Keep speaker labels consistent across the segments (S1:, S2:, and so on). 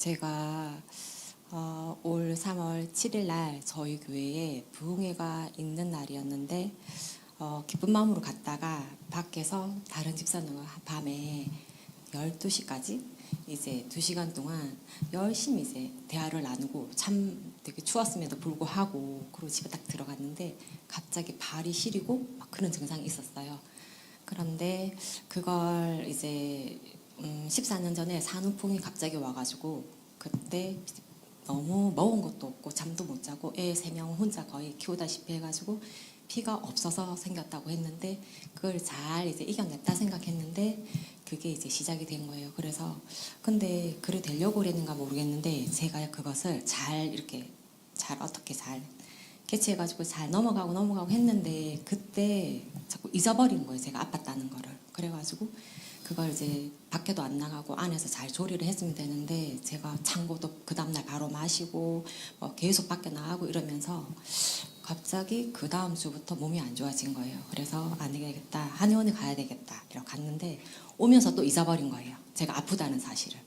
S1: 제가 올 3월 7일 날 저희 교회에 부흥회가 있는 날이었는데 기쁜 마음으로 갔다가 밖에서 다른 집사님과 밤에 12시까지 이제 2시간 동안 열심히 이제 대화를 나누고 참 되게 추웠음에도 불구하고 그리고 집에 딱 들어갔는데 갑자기 발이 시리고 막 그런 증상이 있었어요. 그런데 그걸 이제 14년 전에 산후풍이 갑자기 와가지고 그때 너무 먹은 것도 없고 잠도 못 자고 애 3명 혼자 거의 키우다시피 해가지고 피가 없어서 생겼다고 했는데 그걸 잘 이제 이겨냈다 생각했는데 그게 이제 시작이 된 거예요. 그래서 근데 그래 되려고 그랬는가 모르겠는데 제가 그것을 잘 이렇게 잘 어떻게 잘 캐치해가지고 잘 넘어가고 했는데 그때 자꾸 잊어버린 거예요. 제가 아팠다는 거를. 그래가지고 그걸 이제 밖에도 안 나가고 안에서 잘 조리를 했으면 되는데 제가 창고도 그 다음날 바로 마시고 뭐 계속 밖에 나가고 이러면서 갑자기 그 다음 주부터 몸이 안 좋아진 거예요. 그래서 안 되겠다. 한의원에 가야 되겠다. 이러고 갔는데 오면서 또 잊어버린 거예요. 제가 아프다는 사실을.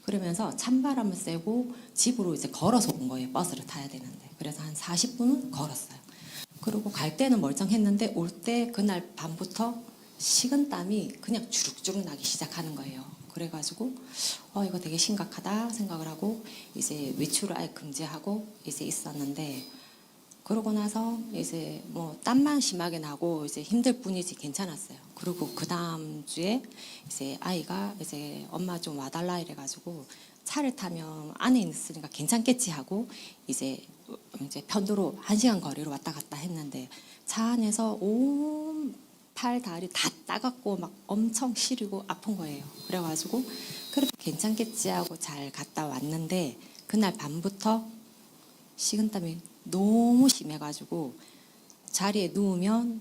S1: 그러면서 찬바람을 쐬고 집으로 이제 걸어서 온 거예요. 버스를 타야 되는데. 그래서 한 40분은 걸었어요. 그리고 갈 때는 멀쩡했는데 올 때 그날 밤부터 식은땀이 그냥 주룩주룩 나기 시작하는 거예요. 그래가지고 이거 되게 심각하다 생각을 하고 이제 외출을 아예 금지하고 이제 있었는데 그러고 나서 이제 뭐 땀만 심하게 나고 이제 힘들 뿐이지 괜찮았어요. 그리고 그 다음 주에 이제 아이가 이제 엄마 좀 와달라 이래가지고 차를 타면 안에 있으니까 괜찮겠지 하고 이제 편도로 1시간 거리로 왔다 갔다 했는데 차 안에서 온 팔, 다리 다 따갑고 막 엄청 시리고 아픈 거예요. 그래가지고 그래도 괜찮겠지 하고 잘 갔다 왔는데 그날 밤부터 식은땀이 너무 심해가지고 자리에 누우면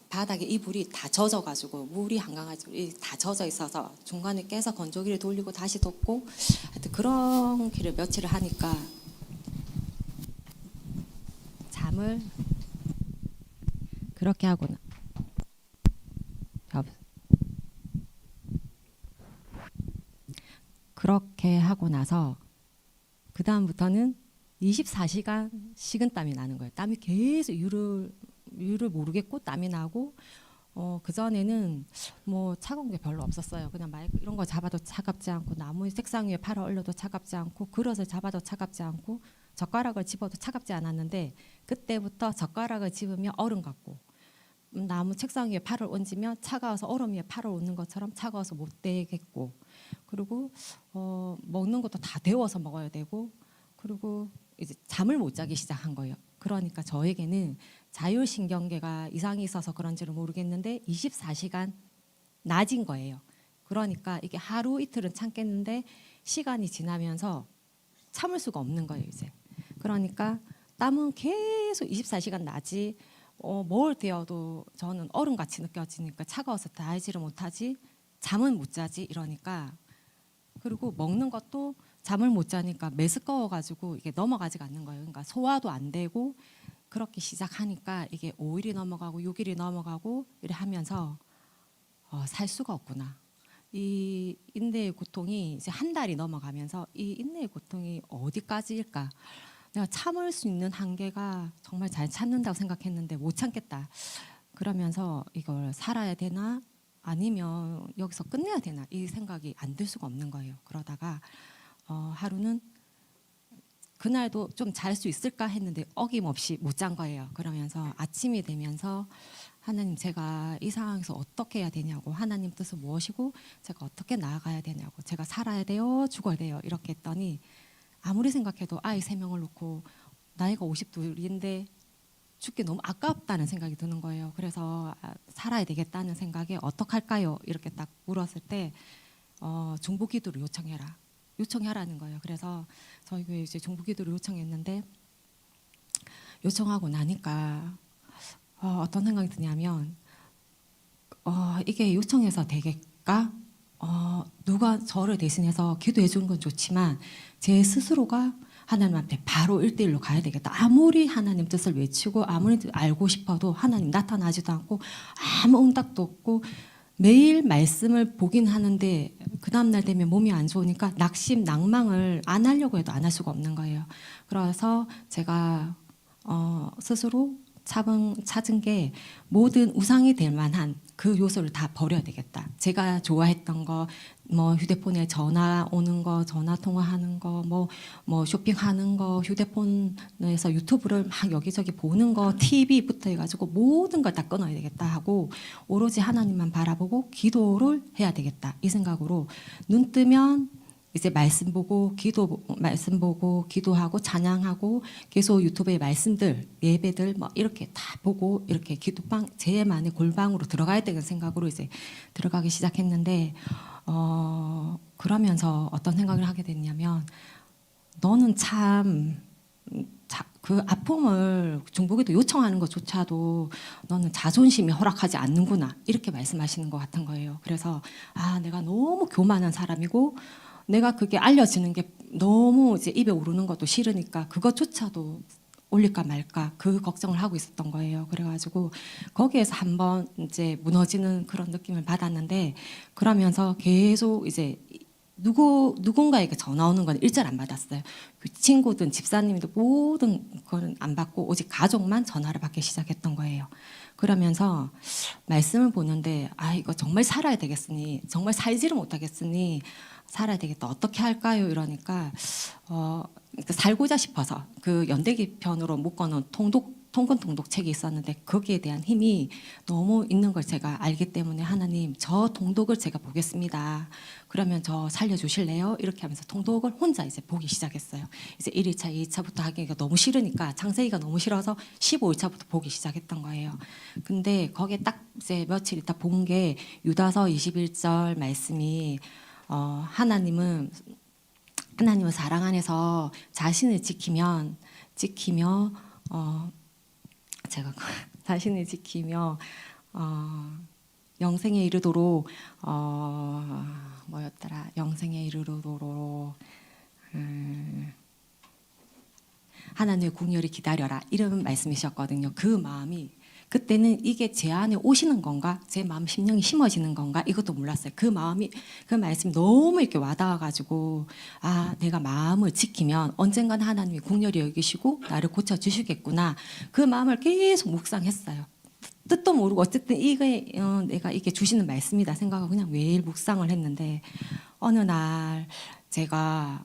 S1: 바닥에 이불이 다 젖어가지고 물이 한강가지고 다 젖어 있어서 중간에 깨서 건조기를 돌리고 다시 덮고 하여튼 그런 길을 며칠을 하니까 잠을 그렇게 하고 그렇게 하고 나서 그 다음부터는 24시간 식은땀이 나는 거예요. 땀이 계속 이유를 모르겠고 땀이 나고 그 전에는 뭐 차가운 게 별로 없었어요. 그냥 마이크 이런 거 잡아도 차갑지 않고 나무 색상 위에 팔을 올려도 차갑지 않고 그릇을 잡아도 차갑지 않고 젓가락을 집어도 차갑지 않았는데 그때부터 젓가락을 집으면 얼음 같고 나무 책상 위에 팔을 얹으면 차가워서 얼음 위에 팔을 얹는 것처럼 차가워서 못 되겠고 그리고 먹는 것도 다 데워서 먹어야 되고 그리고 이제 잠을 못 자기 시작한 거예요. 그러니까 저에게는 자율신경계가 이상이 있어서 그런지는 모르겠는데 24시간 낮인 거예요. 그러니까 이게 하루 이틀은 참겠는데 시간이 지나면서 참을 수가 없는 거예요. 이제 그러니까 땀은 계속 24시간 나지 뭘 데워도 저는 얼음같이 느껴지니까 차가워서 달지를 못하지 잠은 못 자지 이러니까 그리고 먹는 것도 잠을 못 자니까 메스꺼워가지고 이게 넘어가지가 않는 거예요. 그러니까 소화도 안 되고 그렇게 시작하니까 이게 5일이 넘어가고 6일이 넘어가고 이래 하면서 살 수가 없구나. 이 인내의 고통이 이제 한 달이 넘어가면서 이 인내의 고통이 어디까지일까? 내가 참을 수 있는 한계가 정말 잘 참는다고 생각했는데 못 참겠다. 그러면서 이걸 살아야 되나? 아니면 여기서 끝내야 되나? 이 생각이 안 들 수가 없는 거예요. 그러다가 하루는 그날도 좀 잘 수 있을까 했는데 어김없이 못 잔 거예요. 그러면서 아침이 되면서 하나님 제가 이 상황에서 어떻게 해야 되냐고 하나님 뜻은 무엇이고 제가 어떻게 나아가야 되냐고 제가 살아야 돼요 죽어야 돼요 이렇게 했더니 아무리 생각해도 아이 3명을 놓고 나이가 52인데 죽기 너무 아깝다는 생각이 드는 거예요. 그래서 살아야 되겠다는 생각에 어떡할까요? 이렇게 딱 물었을 때 중보기도를 요청하라는 거예요. 그래서 저희 교회 이제 중보기도를 요청했는데 요청하고 나니까 어떤 생각이 드냐면 이게 요청해서 되겠까? 누가 저를 대신해서 기도해 주는 건 좋지만 제 스스로가 하나님 앞에 바로 1대1로 가야 되겠다. 아무리 하나님 뜻을 외치고 아무리 알고 싶어도 하나님 나타나지도 않고 아무 응답도 없고 매일 말씀을 보긴 하는데 그 다음날 되면 몸이 안 좋으니까 낙심, 낭망을 안 하려고 해도 안 할 수가 없는 거예요. 그래서 제가 스스로 찾은 게 모든 우상이 될 만한 그 요소를 다 버려야 되겠다. 제가 좋아했던 거, 뭐 휴대폰에 전화 오는 거, 전화 통화하는 거, 뭐 쇼핑하는 거, 휴대폰에서 유튜브를 막 여기저기 보는 거, TV부터 해가지고 모든 걸 다 끊어야 되겠다 하고 오로지 하나님만 바라보고 기도를 해야 되겠다 이 생각으로 눈 뜨면 이제 말씀 보고 기도하고 찬양하고 계속 유튜브의 말씀들 예배들 뭐 이렇게 다 보고 이렇게 기도방 제만의 골방으로 들어가야 되는 생각으로 이제 들어가기 시작했는데 그러면서 어떤 생각을 하게 됐냐면 너는 참 그 아픔을 중보기도 요청하는 것조차도 너는 자존심이 허락하지 않는구나 이렇게 말씀하시는 것 같은 거예요. 그래서 내가 너무 교만한 사람이고 내가 그게 알려지는 게 너무 이제 입에 오르는 것도 싫으니까 그것조차도 올릴까 말까 그 걱정을 하고 있었던 거예요. 그래가지고 거기에서 한번 이제 무너지는 그런 느낌을 받았는데 그러면서 계속 이제 누군가에게 전화 오는 건 일절 안 받았어요. 그 친구든 집사님도 모든 건 안 받고 오직 가족만 전화를 받기 시작했던 거예요. 그러면서 말씀을 보는데 이거 정말 살아야 되겠으니 정말 살지를 못하겠으니 살아야 되겠다. 어떻게 할까요? 이러니까 살고자 싶어서 그 연대기 편으로 묶어놓은 통근 통독책이 있었는데 거기에 대한 힘이 너무 있는 걸 제가 알기 때문에 하나님 저 통독을 제가 보겠습니다. 그러면 저 살려주실래요? 이렇게 하면서 통독을 혼자 이제 보기 시작했어요. 이제 1일차, 2일차부터 하기가 너무 싫으니까 창세기가 너무 싫어서 15일차부터 보기 시작했던 거예요. 근데 거기에 딱 이제 며칠 있다 본 게 유다서 21절 말씀이 하나님은 사랑 안에서 자신을 지키며 제가 자신을 지키며 영생에 이르도록 뭐였더라 영생에 이르도록 하나님의 궁열이 기다려라 이런 말씀이셨거든요. 그 마음이 그때는 이게 제 안에 오시는 건가 제 마음 심령이 심어지는 건가 이것도 몰랐어요. 그 말씀이 너무 이렇게 와닿아가지고 내가 마음을 지키면 언젠간 하나님이 궁렬히 여기시고 나를 고쳐주시겠구나 그 마음을 계속 묵상했어요. 뜻도 모르고 어쨌든 이게 내가 이게 주시는 말씀이다 생각하고 그냥 매일 묵상을 했는데 어느 날 제가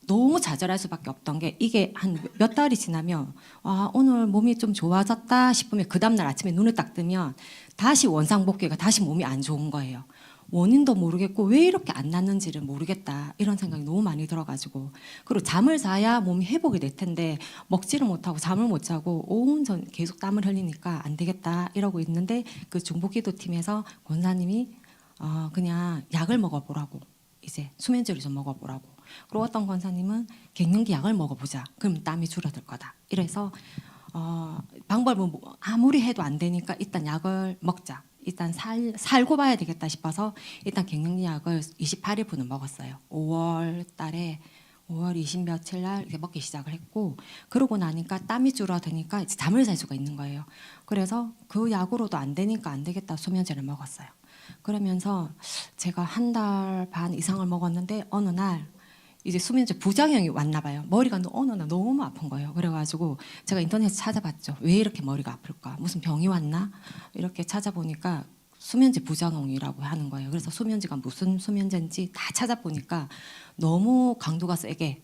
S1: 너무 좌절할 수밖에 없던 게 이게 한 몇 달이 지나면 오늘 몸이 좀 좋아졌다 싶으면 그 다음날 아침에 눈을 딱 뜨면 다시 원상복귀가 다시 몸이 안 좋은 거예요. 원인도 모르겠고 왜 이렇게 안 낫는지를 모르겠다 이런 생각이 너무 많이 들어가지고 그리고 잠을 자야 몸이 회복이 될 텐데 먹지를 못하고 잠을 못 자고 온전 계속 땀을 흘리니까 안 되겠다 이러고 있는데 그 중보기도팀에서 권사님이 그냥 약을 먹어보라고 이제 수면제를 좀 먹어보라고 그리고 어떤 권사님은 갱년기 약을 먹어보자. 그럼 땀이 줄어들 거다. 이래서 방법은 아무리 해도 안 되니까 일단 약을 먹자. 일단 살고 봐야 되겠다 싶어서 일단 갱년기 약을 28일분을 먹었어요. 5월 20 며칠 날 이렇게 먹기 시작을 했고 그러고 나니까 땀이 줄어드니까 이제 잠을 잘 수가 있는 거예요. 그래서 그 약으로도 안 되니까 안 되겠다 수면제를 먹었어요. 그러면서 제가 한 달 반 이상을 먹었는데 어느 날 이제 수면제 부작용이 왔나 봐요. 머리가 어느 날 너무 아픈 거예요. 그래가지고 제가 인터넷에 찾아봤죠. 왜 이렇게 머리가 아플까? 무슨 병이 왔나? 이렇게 찾아보니까 수면제 부작용이라고 하는 거예요. 그래서 수면제가 무슨 수면제인지 다 찾아보니까 너무 강도가 세게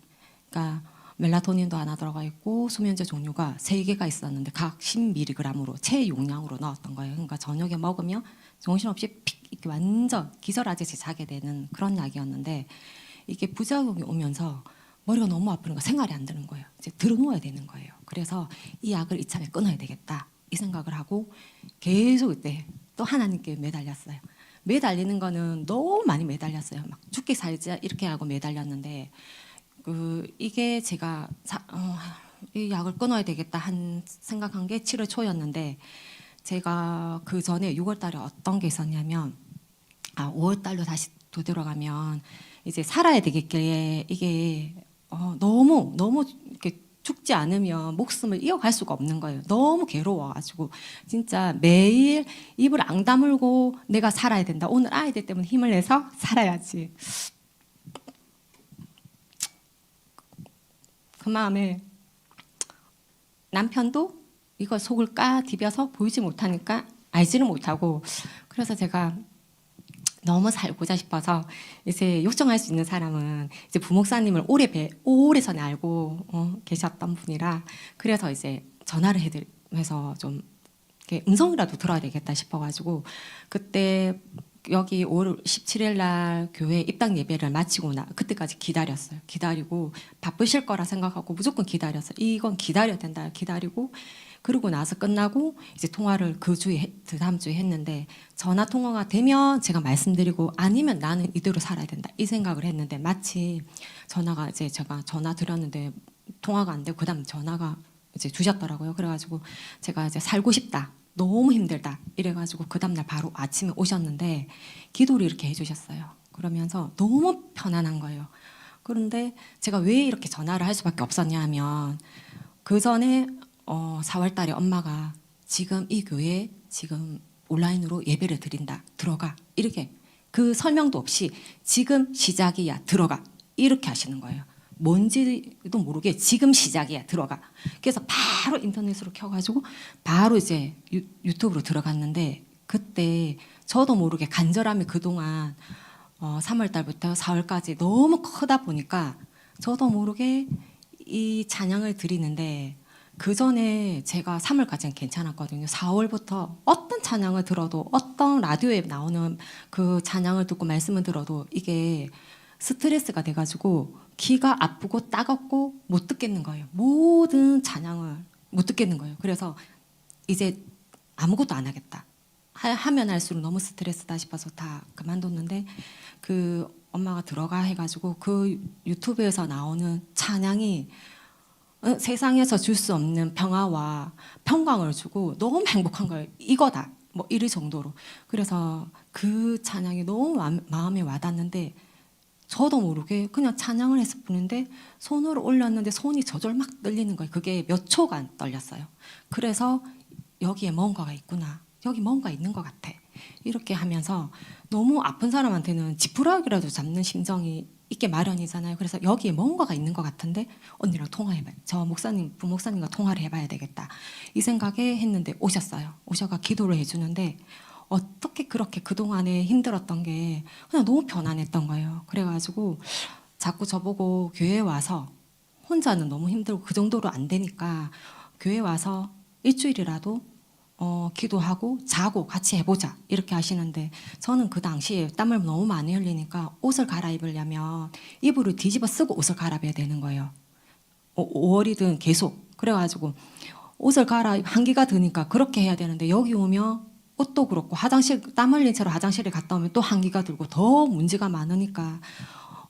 S1: 그러니까 멜라토닌도 하나 들어가 있고 수면제 종류가 3개가 있었는데 각 10mg으로 체용량으로 넣었던 거예요. 그러니까 저녁에 먹으면 정신없이 픽 이렇게 완전 기절하듯이 자게 되는 그런 약이었는데 이게 부작용이 오면서 머리가 너무 아프니까 생활이 안 되는 거예요. 이제 들어누워야 되는 거예요. 그래서 이 약을 이참에 끊어야 되겠다 이 생각을 하고 계속 이때 또 하나님께 매달렸어요. 매달리는 거는 너무 많이 매달렸어요. 막 죽기 살자 이렇게 하고 매달렸는데 이게 제가 이 약을 끊어야 되겠다 생각한 게 7월 초였는데 제가 그 전에 6월 달에 어떤 게 있었냐면 5월 달로 다시 되돌아가면 이제 살아야 되겠기에 이게 너무 이렇게 죽지 않으면 목숨을 이어갈 수가 없는 거예요. 너무 괴로워가지고 진짜 매일 입을 앙 다물고 내가 살아야 된다. 오늘 아이들 때문에 힘을 내서 살아야지. 그 마음에 남편도 이걸 속을 뒤벼서 보이지 못하니까 알지를 못하고, 그래서 제가 너무 살고자 싶어서 이제 요청할 수 있는 사람은 이제 부목사님을 오래 전에 알고 계셨던 분이라, 그래서 이제 전화를 해서 좀 이렇게 음성이라도 들어야 되겠다 싶어가지고, 그때 여기 5월 17일 날 교회 입당 예배를 마치고 그때까지 기다렸어요. 기다리고 바쁘실 거라 생각하고 무조건 기다렸어요. 이건 기다려야 된다. 기다리고, 그러고 나서 끝나고 이제 통화를 그 다음 주에 했는데, 전화 통화가 되면 제가 말씀드리고 아니면 나는 이대로 살아야 된다 이 생각을 했는데, 마치 전화가 이제 제가 전화 드렸는데 통화가 안 되고 그다음 전화가 이제 주셨더라고요. 그래가지고 제가 이제 살고 싶다, 너무 힘들다 이래가지고 그 다음날 바로 아침에 오셨는데 기도를 이렇게 해주셨어요. 그러면서 너무 편안한 거예요. 그런데 제가 왜 이렇게 전화를 할 수밖에 없었냐 하면, 그 전에 4월 달에 엄마가 지금 이 교회에 지금 온라인으로 예배를 드린다, 들어가, 이렇게 그 설명도 없이 지금 시작이야, 들어가, 이렇게 하시는 거예요. 뭔지도 모르게 지금 시작이야, 들어가. 그래서 바로 인터넷으로 켜가지고 바로 이제 유튜브로 들어갔는데, 그때 저도 모르게 간절함이 그동안 3월 달부터 4월까지 너무 크다 보니까 저도 모르게 이 찬양을 드리는데, 그 전에 제가 3월까지는 괜찮았거든요. 4월부터 어떤 찬양을 들어도, 어떤 라디오에 나오는 그 찬양을 듣고 말씀을 들어도 이게 스트레스가 돼가지고 귀가 아프고 따갑고 못 듣겠는 거예요. 모든 찬양을 못 듣겠는 거예요. 그래서 이제 아무것도 안 하겠다. 하면 할수록 너무 스트레스다 싶어서 다 그만뒀는데, 그 엄마가 들어가 해가지고 그 유튜브에서 나오는 찬양이 세상에서 줄 수 없는 평화와 평강을 주고 너무 행복한 거예요. 이거다, 뭐 이럴 정도로. 그래서 그 찬양이 너무 마음에 와닿는데, 저도 모르게 그냥 찬양을 했을 뿐인데 손을 올렸는데 손이 저절로 막 떨리는 거예요. 그게 몇 초간 떨렸어요. 그래서 여기에 뭔가가 있구나, 여기 뭔가 있는 것 같아, 이렇게 하면서 너무 아픈 사람한테는 지푸라기라도 잡는 심정이 있게 마련이잖아요. 그래서 여기에 뭔가가 있는 것 같은데 언니랑 통화해봐요. 저 부목사님과 통화를 해봐야 되겠다 이 생각에 했는데 오셨어요. 오셔가 기도를 해주는데 어떻게 그렇게 그동안에 힘들었던 게 그냥 너무 편안했던 거예요. 그래가지고 자꾸 저보고 교회에 와서, 혼자는 너무 힘들고 그 정도로 안 되니까 교회 와서 일주일이라도 기도하고 자고 같이 해보자 이렇게 하시는데, 저는 그 당시에 땀을 너무 많이 흘리니까 옷을 갈아입으려면 이불을 뒤집어 쓰고 옷을 갈아입어야 되는 거예요. 5월이든 계속. 그래가지고 옷을 한기가 드니까 그렇게 해야 되는데, 여기 오면 옷도 그렇고 땀 흘린 채로 화장실에 갔다 오면 또 한기가 들고 더 문제가 많으니까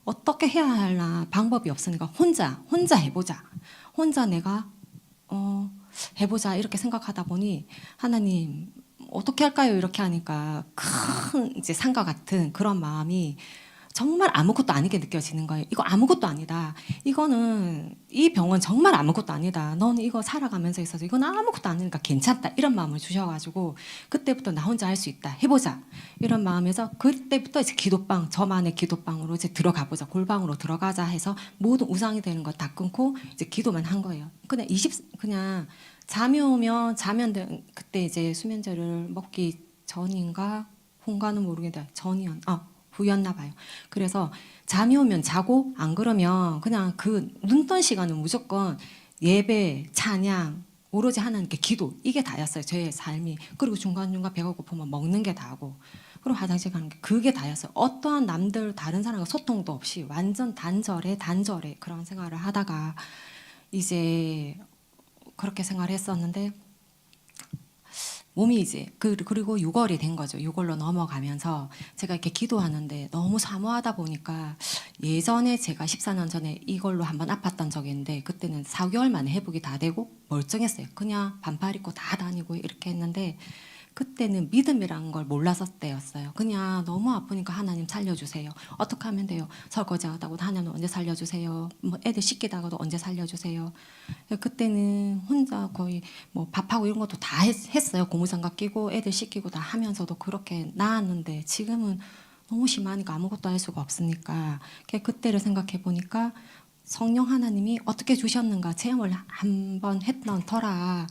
S1: 어떻게 해야 할나 방법이 없으니까 혼자 해보자, 혼자 내가 해보자 이렇게 생각하다 보니, 하나님 어떻게 할까요 이렇게 하니까 큰 이제 산과 같은 그런 마음이 정말 아무것도 아니게 느껴지는 거예요. 이거 아무것도 아니다. 이거는 이 병은 정말 아무것도 아니다. 넌 이거 살아가면서 있어서 이건 아무것도 아니니까 괜찮다. 이런 마음을 주셔가지고 그때부터 나 혼자 할 수 있다. 해보자. 이런 마음에서 그때부터 이제 기도방, 저만의 기도방으로 이제 들어가 보자. 골방으로 들어가자 해서 모든 우상이 되는 거 다 끊고 이제 기도만 한 거예요. 그냥 잠이 오면 그때 이제 수면제를 먹기 전인가 혼가는 모르겠다. 후였나 봐요. 그래서 잠이 오면 자고, 안 그러면 그냥 그 눈 뜬 시간은 무조건 예배, 찬양, 오로지 하나님께 기도, 이게 다였어요. 제 삶이. 그리고 중간중간 배가 고프면 먹는 게 다고, 그리고 화장실 가는 게, 그게 다였어요. 어떠한 다른 사람과 소통도 없이 완전 단절에 그런 생활을 하다가 이제 그렇게 생활을 했었는데, 몸이 이제 그리고 6월이 된 거죠. 6월로 넘어가면서 제가 이렇게 기도하는데 너무 사모하다 보니까, 예전에 제가 14년 전에 이걸로 한번 아팠던 적이 있는데 그때는 4개월 만에 회복이 다 되고 멀쩡했어요. 그냥 반팔 입고 다 다니고 이렇게 했는데, 그때는 믿음이라는 걸 몰랐을 때였어요. 그냥 너무 아프니까 하나님 살려주세요. 어떻게 하면 돼요? 설거지하다고 하나님 언제 살려주세요. 뭐 애들 씻기다가도 언제 살려주세요. 그때는 혼자 거의 뭐 밥하고 이런 것도 다 했어요. 고무장갑 끼고 애들 씻기고 다 하면서도 그렇게 나았는데 지금은 너무 심하니까 아무것도 할 수가 없으니까 그때를 생각해 보니까 성령 하나님이 어떻게 주셨는가 체험을 한번 했던 터라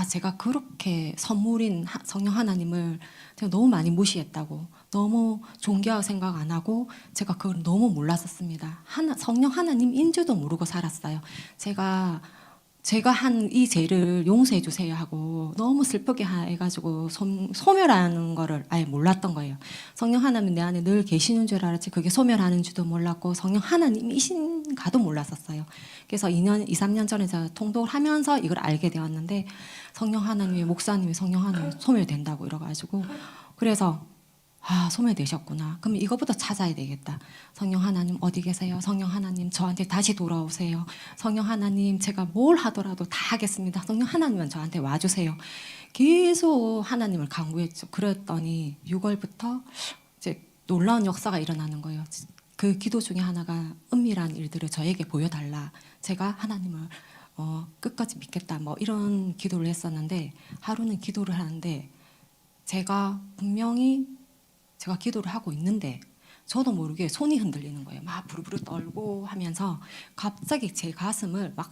S1: 제가 그렇게 선물인 성령 하나님을 제가 너무 많이 무시했다고 너무 존경하고 생각 안 하고 제가 그걸 너무 몰랐었습니다. 성령 하나님인 줄도 모르고 살았어요. 제가 한 이 죄를 용서해 주세요 하고 너무 슬프게 해가지고 소멸하는 거를 아예 몰랐던 거예요. 성령 하나님 내 안에 늘 계시는 줄 알았지 그게 소멸하는 줄도 몰랐고 성령 하나님이신가도 몰랐었어요. 그래서 2, 3년 전에 제가 통독을 하면서 이걸 알게 되었는데 성령 하나님의 목사님이 성령 하나님 소멸된다고 이래가지고 그래서 소멸되셨구나. 그럼 이거부터 찾아야 되겠다. 성령 하나님 어디 계세요? 성령 하나님 저한테 다시 돌아오세요. 성령 하나님 제가 뭘 하더라도 다 하겠습니다. 성령 하나님은 저한테 와주세요. 계속 하나님을 간구했죠. 그랬더니 6월부터 이제 놀라운 역사가 일어나는 거예요. 그 기도 중에 하나가 은밀한 일들을 저에게 보여달라. 제가 하나님을 끝까지 믿겠다. 뭐 이런 기도를 했었는데 하루는 기도를 하는데 제가 분명히 제가 기도를 하고 있는데 저도 모르게 손이 흔들리는 거예요. 막 부르부르 떨고 하면서 갑자기 제 가슴을 막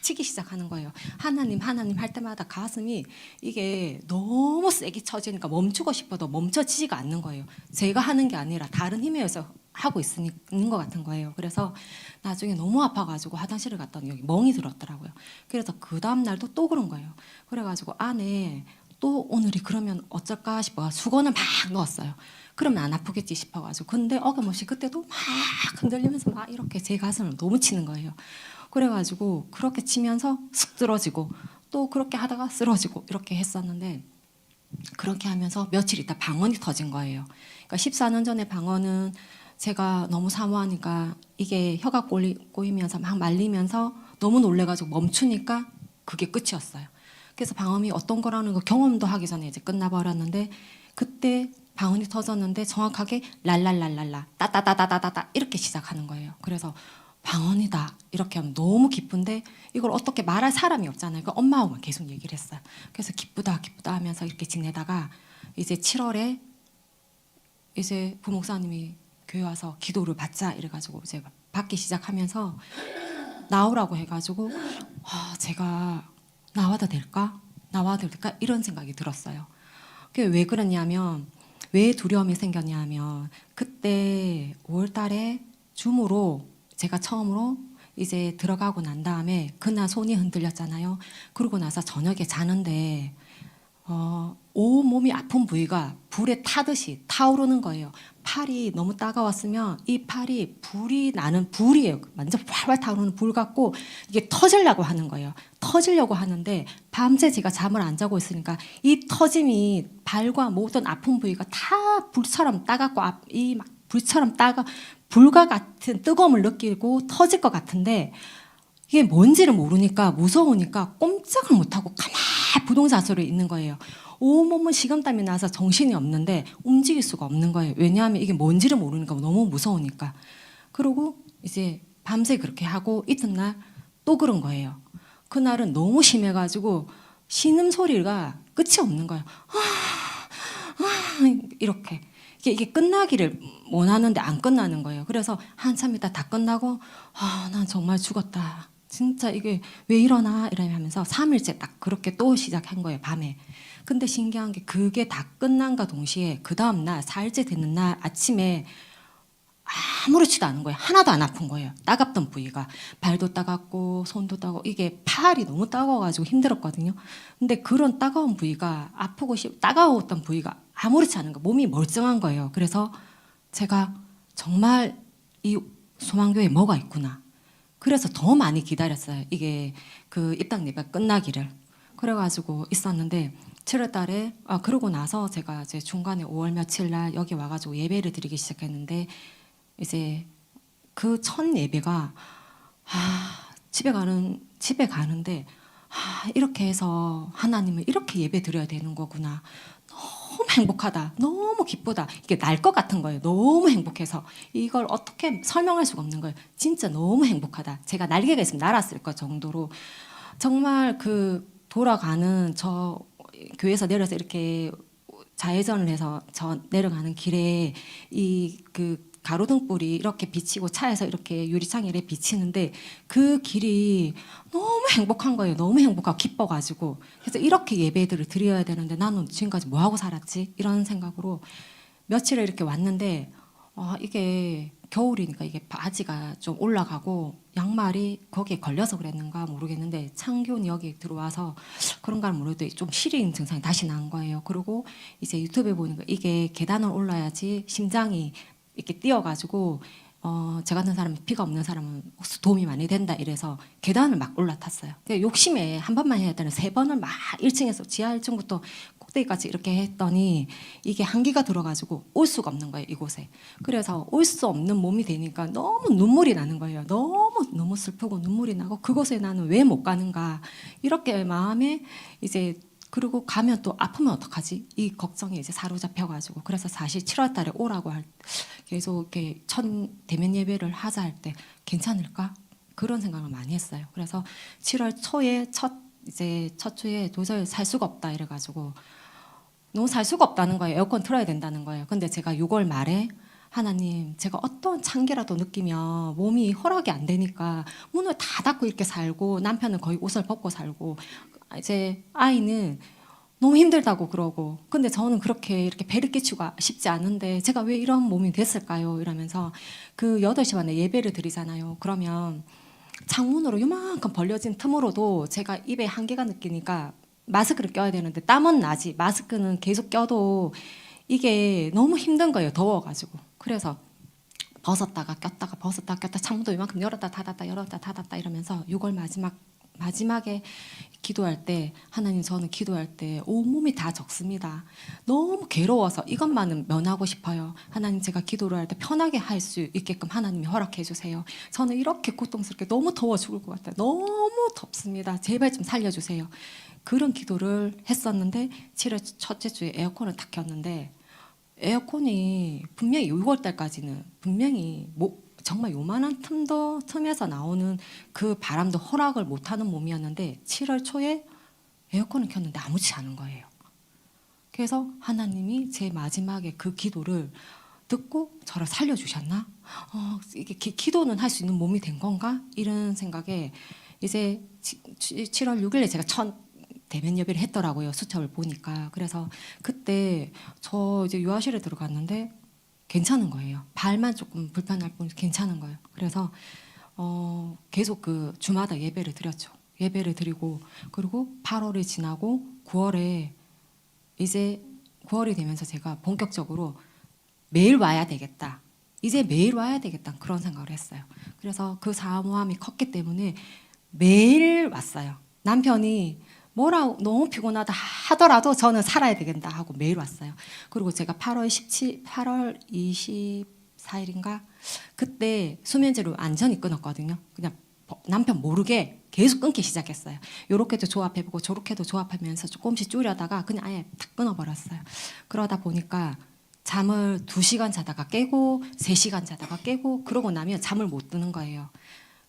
S1: 치기 시작하는 거예요. 하나님 하나님 할 때마다 가슴이 이게 너무 세게 쳐지니까 멈추고 싶어도 멈춰지지가 않는 거예요. 제가 하는 게 아니라 다른 힘에 의해서 하고 있는 것 같은 거예요. 그래서 나중에 너무 아파가지고 화장실을 갔더니 여기 멍이 들었더라고요. 그래서 그 다음 날도 또 그런 거예요. 그래가지고 안에 또 오늘이 그러면 어쩔까 싶어 수건을 막 넣었어요. 그러면 안 아프겠지 싶어가지고 근데 어김없이 그때도 막 흔들리면서 막 이렇게 제 가슴을 너무 치는 거예요. 그래가지고 그렇게 치면서 슥 쓰러지고 또 그렇게 하다가 쓰러지고 이렇게 했었는데 그렇게 하면서 며칠 있다 방언이 터진 거예요. 그러니까 14년 전에 방언은 제가 너무 사모하니까 이게 혀가 꼬이면서 막 말리면서 너무 놀래가지고 멈추니까 그게 끝이었어요. 그래서 방언이 어떤 거라는 거 경험도 하기 전에 이제 끝나버렸는데 그때 방언이 터졌는데 정확하게 랄랄랄랄라 따따따따따따 이렇게 시작하는 거예요. 그래서 방언이다 이렇게 하면 너무 기쁜데 이걸 어떻게 말할 사람이 없잖아요. 그러니까 엄마하고만 계속 얘기를 했어요. 그래서 기쁘다 기쁘다 하면서 이렇게 지내다가 이제 7월에 이제 부목사님이 교회 와서 기도를 받자 이래가지고 이제 받기 시작하면서 나오라고 해가지고 제가 나와도 될까? 나와도 될까? 이런 생각이 들었어요. 그게 왜 그러냐면 왜 두려움이 생겼냐면 그때 5월 달에 줌으로 제가 처음으로 이제 들어가고 난 다음에 그날 손이 흔들렸잖아요. 그러고 나서 저녁에 자는데 온 몸이 아픈 부위가 불에 타듯이 타오르는 거예요. 팔이 너무 따가웠으면 이 팔이 불이 나는 불이에요. 완전 활활 타오르는 불 같고 이게 터지려고 하는 거예요. 터지려고 하는데 밤새 제가 잠을 안 자고 있으니까 이 터짐이 발과 모든 아픈 부위가 다 불처럼 따갑고 이 막 불처럼 불과 같은 뜨거움을 느끼고 터질 것 같은데 이게 뭔지를 모르니까 무서우니까 꼼짝을 못하고 가만히 부동자세로 있는 거예요. 온몸은 식은땀이 나서 정신이 없는데 움직일 수가 없는 거예요. 왜냐하면 이게 뭔지를 모르니까 너무 무서우니까. 그리고 이제 밤새 그렇게 하고 이튿날 또 그런 거예요. 그날은 너무 심해가지고 신음소리가 끝이 없는 거예요. 이렇게. 이게 끝나기를 원하는데 안 끝나는 거예요. 그래서 한참 있다 다 끝나고 난 정말 죽었다. 진짜 이게 왜 이러나 이러면서 3일째 딱 그렇게 또 시작한 거예요. 밤에. 근데 신기한 게 그게 다 끝난과 동시에 그 다음 날 4일째 되는 날 아침에 아무렇지도 않은 거예요. 하나도 안 아픈 거예요. 따갑던 부위가. 발도 따갑고 손도 따갑고 이게 팔이 너무 따가워가지고 힘들었거든요. 근데 그런 따가운 부위가 따가웠던 부위가 아무렇지 않은 거 몸이 멀쩡한 거예요. 그래서 제가 정말 이 소망교회에 뭐가 있구나. 그래서 더 많이 기다렸어요. 이게 그 입당 예배가 끝나기를. 그래가지고 있었는데 7월 달에 그러고 나서 제가 이제 중간에 5월 며칠 날 여기 와가지고 예배를 드리기 시작했는데 이제 그 첫 예배가 집에 가는데 이렇게 해서 하나님을 이렇게 예배 드려야 되는 거구나. 너무 행복하다. 너무 기쁘다. 이게 날 것 같은 거예요. 너무 행복해서. 이걸 어떻게 설명할 수가 없는 거예요. 진짜 너무 행복하다. 제가 날개가 있으면 날았을 것 정도로. 정말 그 돌아가는 저 교회에서 내려서 이렇게 좌회전을 해서 저 내려가는 길에 이 그 가로등불이 이렇게 비치고 차에서 이렇게 유리창에 이렇게 비치는데 그 길이 너무 행복한 거예요. 너무 행복하고 기뻐가지고. 그래서 이렇게 예배들을 드려야 되는데 나는 지금까지 뭐 하고 살았지? 이런 생각으로 며칠을 이렇게 왔는데 이게 겨울이니까 이게 바지가 좀 올라가고 양말이 거기에 걸려서 그랬는가 모르겠는데 찬기운이 여기 들어와서 그런가 모르도 좀 시린 증상이 다시 난 거예요. 그리고 이제 유튜브에 보니까 이게 계단을 올라야지 심장이 이렇게 뛰어가지고 저 같은 사람이 피가 없는 사람은 도움이 많이 된다 이래서 계단을 막 올라탔어요. 욕심에 한 번만 해야 되는 3번을 막 1층에서 지하 1층부터 꼭대기까지 이렇게 했더니 이게 한기가 들어가지고 올 수가 없는 거예요, 이곳에. 그래서 올 수 없는 몸이 되니까 너무 눈물이 나는 거예요. 너무 슬프고 눈물이 나고 그곳에 나는 왜 못 가는가 이렇게 마음에 이제 그리고 가면 또 아프면 어떡하지? 이 걱정이 이제 사로잡혀가지고 그래서 사실 7월달에 오라고 계속 이렇게 첫 대면 예배를 하자 할 때 괜찮을까? 그런 생각을 많이 했어요. 그래서 7월 초에 첫 주에 도저히 살 수가 없다 이래가지고 너무 살 수가 없다는 거예요. 에어컨 틀어야 된다는 거예요. 근데 제가 6월 말에 하나님 제가 어떤 찬기라도 느끼면 몸이 허락이 안 되니까 문을 다 닫고 이렇게 살고 남편은 거의 옷을 벗고 살고 이제 아이는 너무 힘들다고 그러고 근데 저는 그렇게 이렇게 배를 끼치고 싶지 않은데 제가 왜 이런 몸이 됐을까요? 이러면서 그 8시 반에 예배를 드리잖아요. 그러면 창문으로 요만큼 벌려진 틈으로도 제가 입에 한계가 느끼니까 마스크를 껴야 되는데 땀은 나지 마스크는 계속 껴도 이게 너무 힘든 거예요. 더워가지고. 그래서 벗었다가 꼈다가 벗었다가 꼈다 창문도 이만큼 열었다 닫았다 열었다 닫았다 이러면서 6월 마지막에 기도할 때 하나님 저는 기도할 때 온몸이 다 적습니다. 너무 괴로워서 이것만은 면하고 싶어요. 하나님 제가 기도를 할 때 편하게 할 수 있게끔 하나님이 허락해 주세요. 저는 이렇게 고통스럽게 너무 더워 죽을 것 같아요. 너무 덥습니다. 제발 좀 살려주세요. 그런 기도를 했었는데 7월 첫째 주에 에어컨을 탁 켰는데 에어컨이 분명히 6월 달까지는 분명히 정말 요만한 틈에서 나오는 그 바람도 허락을 못하는 몸이었는데 7월 초에 에어컨을 켰는데 아무렇지 않은 거예요. 그래서 하나님이 제 마지막에 그 기도를 듣고 저를 살려주셨나? 이게 기도는 할 수 있는 몸이 된 건가? 이런 생각에 이제 7월 6일에 제가 첫 대면 예배를 했더라고요. 수첩을 보니까. 그래서 그때 저 이제 유아실에 들어갔는데 괜찮은 거예요. 발만 조금 불편할 뿐 괜찮은 거예요. 그래서 계속 그 주마다 예배를 드렸죠. 예배를 드리고 그리고 8월이 지나고 9월에 이제 9월이 되면서 제가 본격적으로 매일 와야 되겠다. 이제 매일 와야 되겠다. 그런 생각을 했어요. 그래서 그 사모함이 컸기 때문에 매일 왔어요. 남편이 뭐라고 너무 피곤하다 하더라도 저는 살아야 되겠다 하고 매일 왔어요. 그리고 제가 8월 24일인가 그때 수면제를 완전히 끊었거든요. 그냥 남편 모르게 계속 끊기 시작했어요. 요렇게도 조합해보고 저렇게도 조합하면서 조금씩 줄여다가 그냥 아예 탁 끊어버렸어요. 그러다 보니까 잠을 2시간 자다가 깨고 3시간 자다가 깨고 그러고 나면 잠을 못 드는 거예요.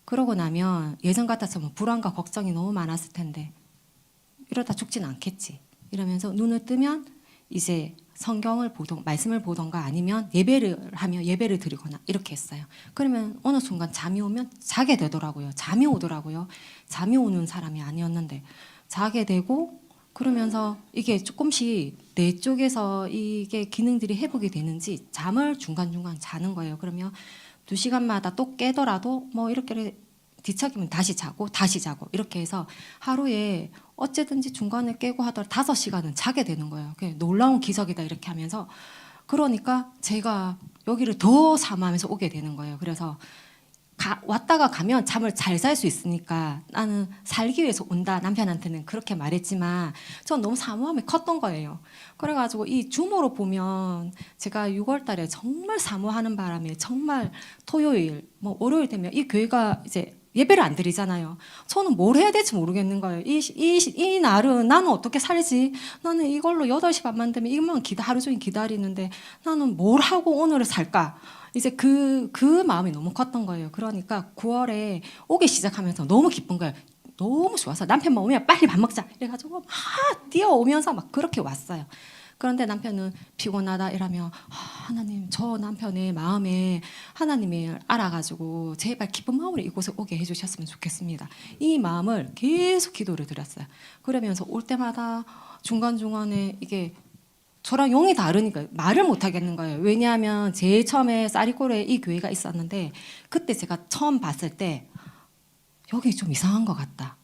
S1: 그러고 나면 예전 같았으면 불안과 걱정이 너무 많았을 텐데 이러다 죽진 않겠지 이러면서 눈을 뜨면 이제 성경을 말씀을 보던가 아니면 예배를 하며 예배를 드리거나 이렇게 했어요. 그러면 어느 순간 잠이 오면 자게 되더라고요. 잠이 오더라고요. 잠이 오는 사람이 아니었는데 자게 되고 그러면서 이게 조금씩 뇌 쪽에서 이게 기능들이 회복이 되는지 잠을 중간중간 자는 거예요. 그러면 2시간마다 또 깨더라도 뭐 이렇게 뒤척이면 다시 자고 이렇게 해서 하루에 어쨌든지 중간에 깨고 하더라도 5시간은 자게 되는 거예요. 놀라운 기적이다 이렇게 하면서 그러니까 제가 여기를 더 사모하면서 오게 되는 거예요. 그래서 왔다가 가면 잠을 잘 잘 수 있으니까 나는 살기 위해서 온다. 남편한테는 그렇게 말했지만 전 너무 사모함이 컸던 거예요. 그래가지고 이 주모로 보면 제가 6월 달에 정말 사모하는 바람에 정말 토요일, 뭐 월요일 되면 이 교회가 이제
S2: 예배를 안 드리잖아요. 저는 뭘 해야 될지 모르겠는 거예요. 이 날은 나는 어떻게 살지? 나는 이걸로 8시 반만 되면 이것만 하루 종일 기다리는데 나는 뭘 하고 오늘을 살까? 이제 그 마음이 너무 컸던 거예요. 그러니까 9월에 오기 시작하면서 너무 기쁜 거예요. 너무 좋아서 남편만 오면 빨리 밥 먹자 이래가지고 막 뛰어오면서 막 그렇게 왔어요. 그런데 남편은 피곤하다 이러면 하나님 저 남편의 마음에 하나님이 알아가지고 제발 기쁜 마음으로 이곳에 오게 해주셨으면 좋겠습니다. 이 마음을 계속 기도를 드렸어요. 그러면서 올 때마다 중간중간에 이게 저랑 용이 다르니까 말을 못 하겠는 거예요. 왜냐하면 제일 처음에 쌀이골에 이 교회가 있었는데 그때 제가 처음 봤을 때 여기 좀 이상한 것 같다.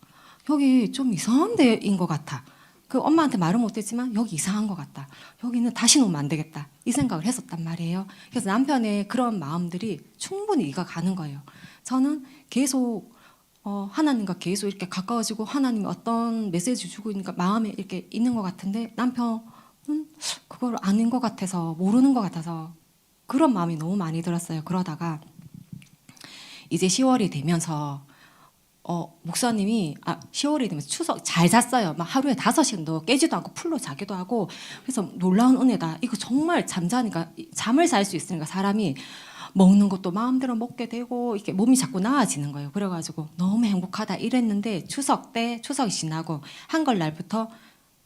S2: 여기 좀 이상한 데인 것 같아. 그 엄마한테 말은 못했지만 여기 이상한 것 같다. 여기는 다시 오면 안 되겠다. 이 생각을 했었단 말이에요. 그래서 남편의 그런 마음들이 충분히 이해가 가는 거예요. 저는 계속 하나님과 계속 이렇게 가까워지고 하나님이 어떤 메시지 주고 있는가 마음에 이렇게 있는 것 같은데 남편은 그걸 아닌 것 같아서 모르는 것 같아서 그런 마음이 너무 많이 들었어요. 그러다가 이제 10월이 되면서 목사님이 10월이 되면 추석 잘 잤어요. 막 하루에 5시간도 깨지도 않고 풀로 자기도 하고 그래서 놀라운 은혜다. 이거 정말 잠자니까 잠을 잘 수 있으니까 사람이 먹는 것도 마음대로 먹게 되고 이렇게 몸이 자꾸 나아지는 거예요. 그래가지고 너무 행복하다 이랬는데 추석이 지나고 한글날부터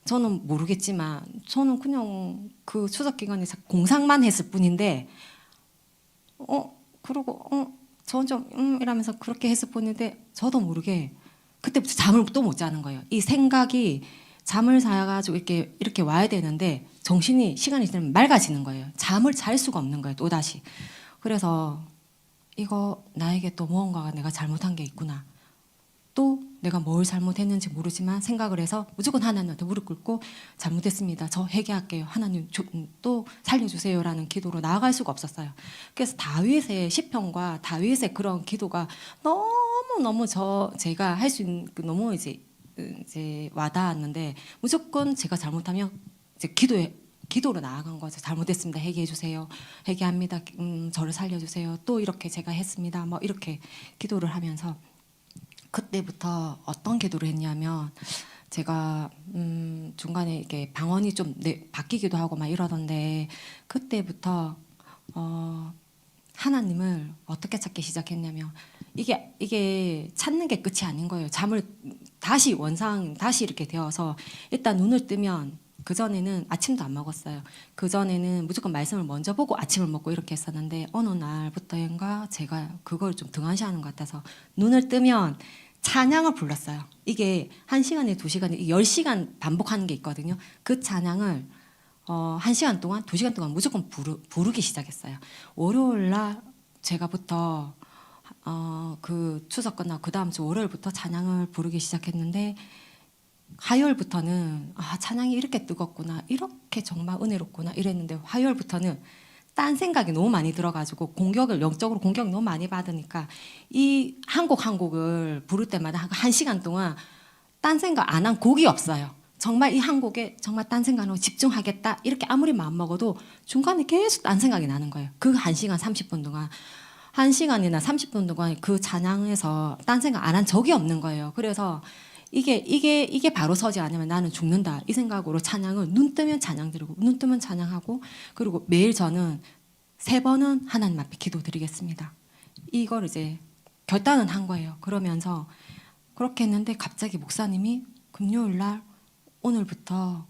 S2: 저는 모르겠지만 저는 그냥 그 추석 기간에 공상만 했을 뿐인데 그러고 저는 좀 이러면서 그렇게 했을 뿐인데 저도 모르게 그때부터 잠을 또 못 자는 거예요. 이 생각이 잠을 자가지고 이렇게 와야 되는데 정신이 시간이 지나면 맑아지는 거예요. 잠을 잘 수가 없는 거예요. 또 다시. 그래서 이거 나에게 또 무언가가 내가 잘못한 게 있구나. 또 내가 뭘 잘못했는지 모르지만 생각을 해서 무조건 하나님한테 무릎 꿇고 잘못했습니다. 저 회개할게요. 하나님 또 살려주세요라는 기도로 나아갈 수가 없었어요. 그래서 다윗의 시편과 다윗의 그런 기도가 너무 제가 할 수 있는 너무 이제 와닿았는데 무조건 제가 잘못하면 이제 기도로 나아간 거죠. 잘못했습니다. 회개해 주세요. 회개합니다. 저를 살려주세요. 또 이렇게 제가 했습니다. 뭐 이렇게 기도를 하면서 그때부터 어떤 기도를 했냐면 제가 중간에 이게 방언이 좀 바뀌기도 하고 막 이러던데 그때부터 하나님을 어떻게 찾기 시작했냐면 이게 찾는 게 끝이 아닌 거예요. 잠을 다시 이렇게 되어서 일단 눈을 뜨면 그 전에는 아침도 안 먹었어요. 그 전에는 무조건 말씀을 먼저 보고 아침을 먹고 이렇게 했었는데 어느 날부터인가 제가 그걸 좀 등한시하는 것 같아서 눈을 뜨면 찬양을 불렀어요. 이게 1시간에 2시간에 10시간 반복하는 게 있거든요. 그 찬양을 1시간 동안 2시간 동안 무조건 부르기 시작했어요. 월요일 날 제가부터 그 추석 끝나고 그 다음 주 월요일부터 찬양을 부르기 시작했는데 화요일부터는 찬양이 이렇게 뜨겁구나 이렇게 정말 은혜롭구나 이랬는데 화요일부터는 딴 생각이 너무 많이 들어가지고 영적으로 공격을 너무 많이 받으니까 이 한 곡을 부를 때마다 1시간 동안 딴 생각 안 한 곡이 없어요. 정말 이 한 곡에 정말 딴 생각으로 집중하겠다 이렇게 아무리 마음먹어도 중간에 계속 딴 생각이 나는 거예요. 그 1시간 30분 동안 1시간이나 30분 동안 그 찬양에서 딴 생각 안 한 적이 없는 거예요. 그래서 이게 바로 서지 않으면 나는 죽는다 이 생각으로 찬양을 눈 뜨면 찬양 드리고 눈 뜨면 찬양하고 그리고 매일 저는 3번은 하나님 앞에 기도드리겠습니다. 이걸 이제 결단은 한 거예요. 그러면서 그렇게 했는데 갑자기 목사님이 금요일 날 오늘부터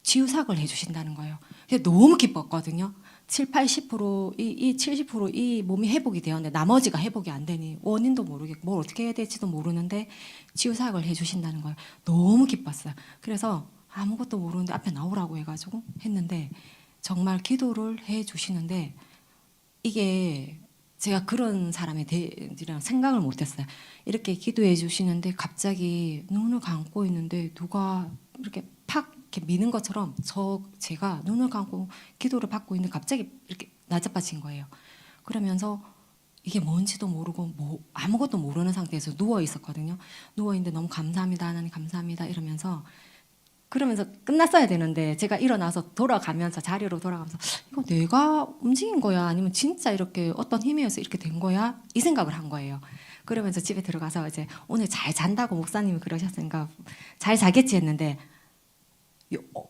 S2: 치유삭을 해주신다는 거예요. 너무 기뻤거든요. 70%이 몸이 회복이 되었는데 나머지가 회복이 안 되니 원인도 모르겠고 뭘 어떻게 해야 될지도 모르는데 치유사역을 해주신다는 거예요. 너무 기뻤어요. 그래서 아무것도 모르는데 앞에 나오라고 해가지고 했는데 정말 기도를 해주시는데 이게 제가 그런 사람에 대한 생각을 못했어요. 이렇게 기도해 주시는데 갑자기 눈을 감고 있는데 누가 이렇게 팍 이렇게 미는 것처럼 제가 눈을 감고 기도를 받고 있는데 갑자기 이렇게 나자빠진 거예요. 그러면서 이게 뭔지도 모르고 아무것도 모르는 상태에서 누워 있었거든요. 누워 있는데 너무 감사합니다, 하나님 감사합니다 이러면서 그러면서 끝났어야 되는데 제가 일어나서 자리로 돌아가면서 이거 내가 움직인 거야 아니면 진짜 이렇게 어떤 힘에 의해서 이렇게 된 거야 이 생각을 한 거예요. 그러면서 집에 들어가서 이제 오늘 잘 잔다고 목사님이 그러셨으니까 잘 자겠지 했는데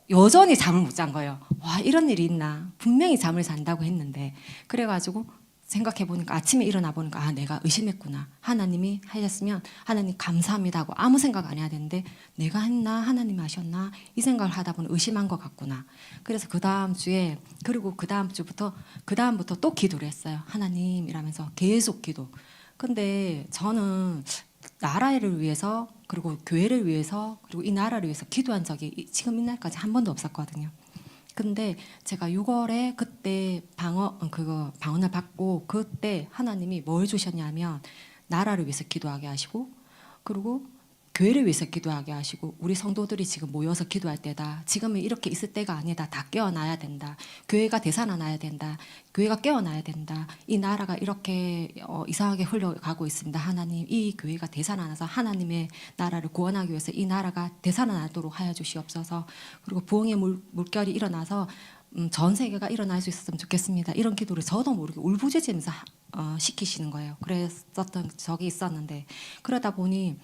S2: 여전히 잠을 못 잔 거예요. 와, 이런 일이 있나. 분명히 잠을 잔다고 했는데. 그래가지고 생각해 보니까 아침에 일어나 보니까 아, 내가 의심했구나. 하나님이 하셨으면 하나님 감사합니다 하고 아무 생각 안 해야 되는데 내가 했나 하나님이 하셨나 이 생각을 하다 보니 의심한 것 같구나. 그래서 그 다음 주에 그리고 그 다음 주부터 그 다음부터 또 기도를 했어요. 하나님 이라면서 계속 기도. 근데 저는 나라를 위해서 그리고 교회를 위해서 그리고 이 나라를 위해서 기도한 적이 지금 이날까지 한 번도 없었거든요. 근데 제가 6월에 그때 방언을 받고 그때 하나님이 뭘 주셨냐면 나라를 위해서 기도하게 하시고 그리고 교회를 위해서 기도하게 하시고 우리 성도들이 지금 모여서 기도할 때다. 지금은 이렇게 있을 때가 아니다. 다 깨어나야 된다. 교회가 되살아나야 된다. 교회가 깨어나야 된다. 이 나라가 이렇게 이상하게 흘러가고 있습니다. 하나님 이 교회가 되살아나서 하나님의 나라를 구원하기 위해서 이 나라가 되살아나도록 하여 주시옵소서. 그리고 부흥의 물결이 일어나서 전 세계가 일어날 수 있었으면 좋겠습니다. 이런 기도를 저도 모르게 울부짖으면서 시키시는 거예요. 그랬었던 적이 있었는데 그러다 보니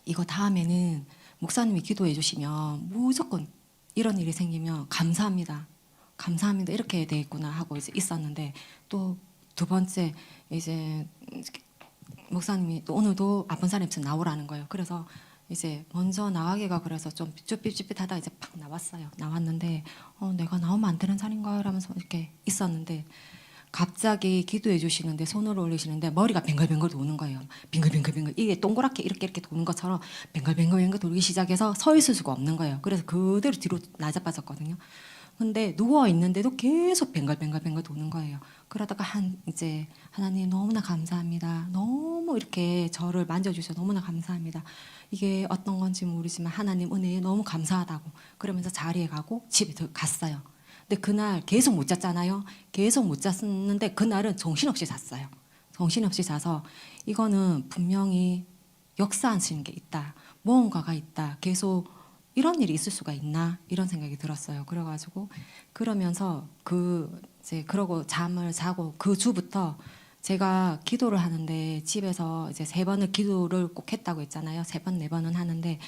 S2: 이거 다음에는 목사님이 기도해 주시면 무조건 이런 일이 생기면 감사합니다. 감사합니다. 이렇게 돼 있구나 하고 이제 있었는데 또 두 번째 이제 목사님이 또 오늘도 아픈 사람 있으면 나오라는 거예요. 그래서 이제 먼저 나가기가 그래서 좀 쭈삣쭈삣하다 이제 팍 나왔어요. 나왔는데 내가 나오면 안 되는 자리인가 이러면서 이렇게 있었는데 갑자기 기도해 주시는데 손을 올리시는데 머리가 뱅글뱅글 도는 거예요. 빙글빙글빙글 이게 동그랗게 이렇게 도는 것처럼 뱅글뱅글 돌기 시작해서 서 있을 수가 없는 거예요. 그래서 그대로 뒤로 나자빠졌거든요. 근데 누워 있는데도 계속 뱅글뱅글 도는 거예요. 그러다가 이제 하나님 너무나 감사합니다. 너무 이렇게 저를 만져주셔서 너무나 감사합니다. 이게 어떤 건지 모르지만 하나님 은혜에 너무 감사하다고 그러면서 자리에 가고 집에 갔어요. 근데 그날 계속 못 잤잖아요. 계속 못 잤는데 그날은 정신없이 잤어요. 정신없이 자서 이거는 분명히 역사하시는 게 있다. 무언가가 있다. 계속 이런 일이 있을 수가 있나 이런 생각이 들었어요. 그래가지고 그러면서 이제 그러고 잠을 자고 그 주부터 제가 기도를 하는데 집에서 이제 3번을 기도를 꼭 했다고 했잖아요. 3번, 4번은 하는데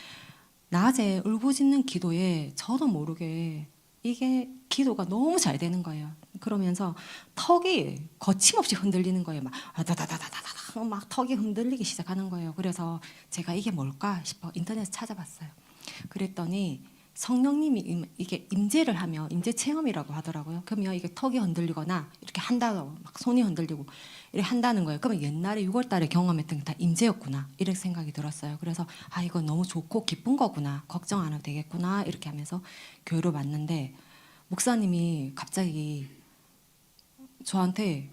S2: 낮에 울부짖는 기도에 저도 모르게 이게 기도가 너무 잘 되는 거예요. 그러면서 턱이 거침없이 흔들리는 거예요. 막 다다다다다다 막 턱이 흔들리기 시작하는 거예요. 그래서 제가 이게 뭘까 싶어 인터넷에 찾아봤어요. 그랬더니 성령님이 이게 임재를 하면 임재 체험이라고 하더라고요. 그러면 이게 턱이 흔들리거나 이렇게 한다고 막 손이 흔들리고 이렇게 한다는 거예요. 그러면 옛날에 6월달에 경험했던 게 다 임재였구나 이런 생각이 들었어요. 그래서 아 이거 너무 좋고 기쁜 거구나 걱정 안 해도 되겠구나 이렇게 하면서 교회로 왔는데 목사님이 갑자기 저한테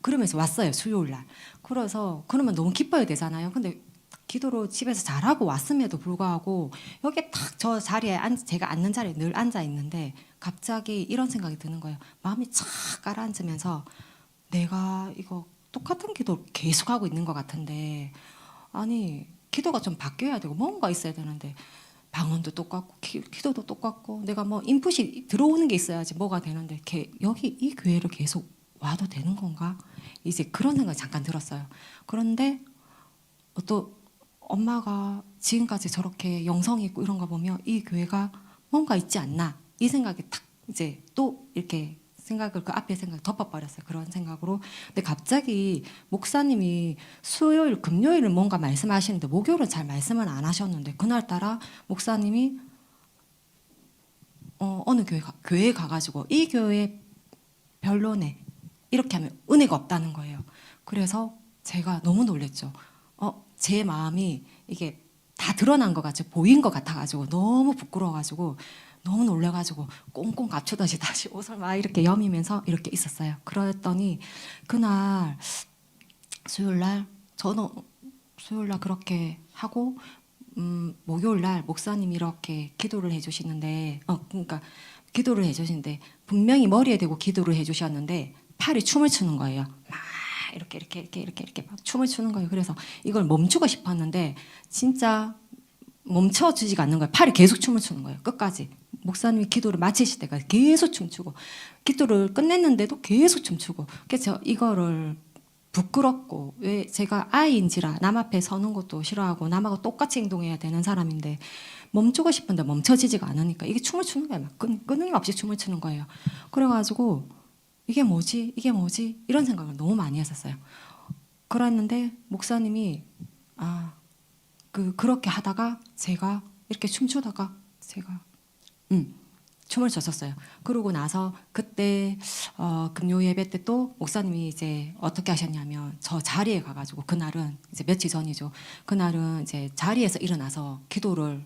S2: 그러면서 왔어요. 수요일 날. 그래서 그러면 너무 기뻐야 되잖아요. 근데 기도로 집에서 잘하고 왔음에도 불구하고 여기 딱 저 자리에 제가 앉는 자리에 늘 앉아 있는데 갑자기 이런 생각이 드는 거예요. 마음이 착 가라앉으면서 내가 이거 똑같은 기도 계속 하고 있는 것 같은데 아니 기도가 좀 바뀌어야 되고 뭔가 있어야 되는데 방언도 똑같고 기도도 똑같고 내가 뭐 인풋이 들어오는 게 있어야지 뭐가 되는데 여기 이 교회를 계속 와도 되는 건가? 이제 그런 생각이 잠깐 들었어요. 그런데 또 엄마가 지금까지 저렇게 영성이 있고 이런 거 보면 이 교회가 뭔가 있지 않나 이 생각이 탁 이제 또 이렇게 생각을 그 앞에 생각 덮어버렸어요. 그런 생각으로. 근데 갑자기 목사님이 수요일, 금요일은 뭔가 말씀하시는데 목요일은 잘 말씀을 안 하셨는데 그날따라 목사님이 어느 교회에 가가지고 이 교회 별로네 이렇게 하면 은혜가 없다는 거예요. 그래서 제가 너무 놀랬죠. 제 마음이 이게 다 드러난 것 같이 보인 것 같아가지고 너무 부끄러워가지고 너무 놀래가지고 꽁꽁 감추듯이 다시 옷을 막 이렇게 여미면서 이렇게 있었어요. 그랬더니 그날 수요일날 저는 수요일날 그렇게 하고 목요일날 목사님이 이렇게 기도를 해주시는데 그러니까 기도를 해주시는데 분명히 머리에 대고 기도를 해주셨는데 팔이 춤을 추는 거예요. 막 이렇게 막 춤을 추는 거예요. 그래서 이걸 멈추고 싶었는데 진짜 멈춰주지가 않는 거예요. 팔이 계속 춤을 추는 거예요. 끝까지. 목사님이 기도를 마치실 때까지 계속 춤추고 기도를 끝냈는데도 계속 춤추고 그래서 이거를 부끄럽고 왜 제가 아이인지라 남 앞에 서는 것도 싫어하고 남하고 똑같이 행동해야 되는 사람인데 멈추고 싶은데 멈춰지지가 않으니까 이게 춤을 추는 거예요. 막 끊임없이 춤을 추는 거예요. 그래가지고 이게 뭐지? 이게 뭐지? 이런 생각을 너무 많이 했었어요. 그랬는데 목사님이 그렇게 하다가 제가 이렇게 춤추다가 제가 춤을 췄었어요. 그러고 나서 그때 금요 예배 때 또 목사님이 이제 어떻게 하셨냐면 저 자리에 가가지고 그날은 이제 며칠 전이죠. 그날은 이제 자리에서 일어나서 기도를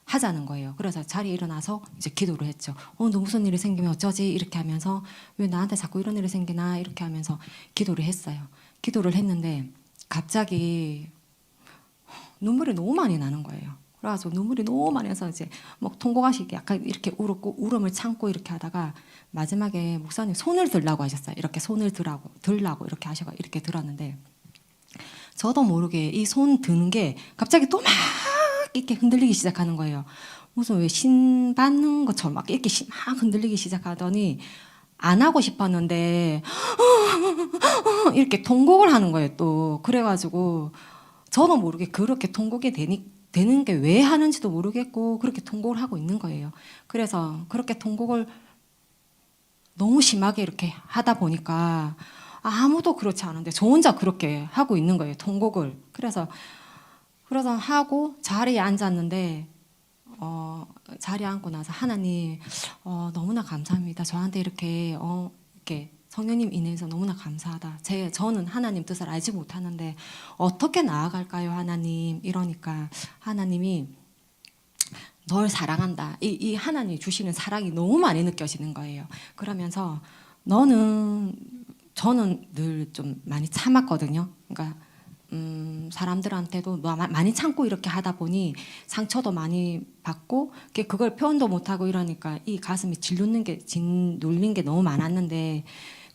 S2: 하자는 거예요. 그래서 자리에 일어나서 이제 기도를 했죠. 너 무슨 일이 생기면 어쩌지? 이렇게 하면서 왜 나한테 자꾸 이런 일이 생기나? 이렇게 하면서 기도를 했어요. 기도를 했는데 갑자기 눈물이 너무 많이 나는 거예요. 그래가지고 눈물이 너무 많이 나서 이제 막 통곡하시게 약간 이렇게 울었고 울음을 참고 이렇게 하다가 마지막에 목사님 손을 들라고 하셨어요. 이렇게 손을 들라고 이렇게 하셔가 이렇게 들었는데 저도 모르게 이 손 드는 게 갑자기 또 막 이렇게 흔들리기 시작하는 거예요. 무슨 왜 신 받는 것처럼 막 이렇게 막 흔들리기 시작하더니 안 하고 싶었는데 이렇게 통곡을 하는 거예요. 또 그래가지고 저도 모르게 그렇게 통곡이 되는 게 왜 하는지도 모르겠고 그렇게 통곡을 하고 있는 거예요. 그래서 그렇게 통곡을 너무 심하게 이렇게 하다 보니까 아무도 그렇지 않은데 저 혼자 그렇게 하고 있는 거예요. 통곡을. 그래서 하고 자리에 앉았는데 자리에 앉고 나서 하나님 너무나 감사합니다. 저한테 이렇게 성령님 인해서 너무나 감사하다. 저는 하나님 뜻을 알지 못하는데 어떻게 나아갈까요, 하나님? 이러니까 하나님이 널 사랑한다. 이 하나님이 주시는 사랑이 너무 많이 느껴지는 거예요. 그러면서 저는 늘 좀 많이 참았거든요. 그러니까 사람들한테도 많이 참고 이렇게 하다 보니 상처도 많이 받고 그걸 표현도 못하고 이러니까 이 가슴이 눌린 게 너무 많았는데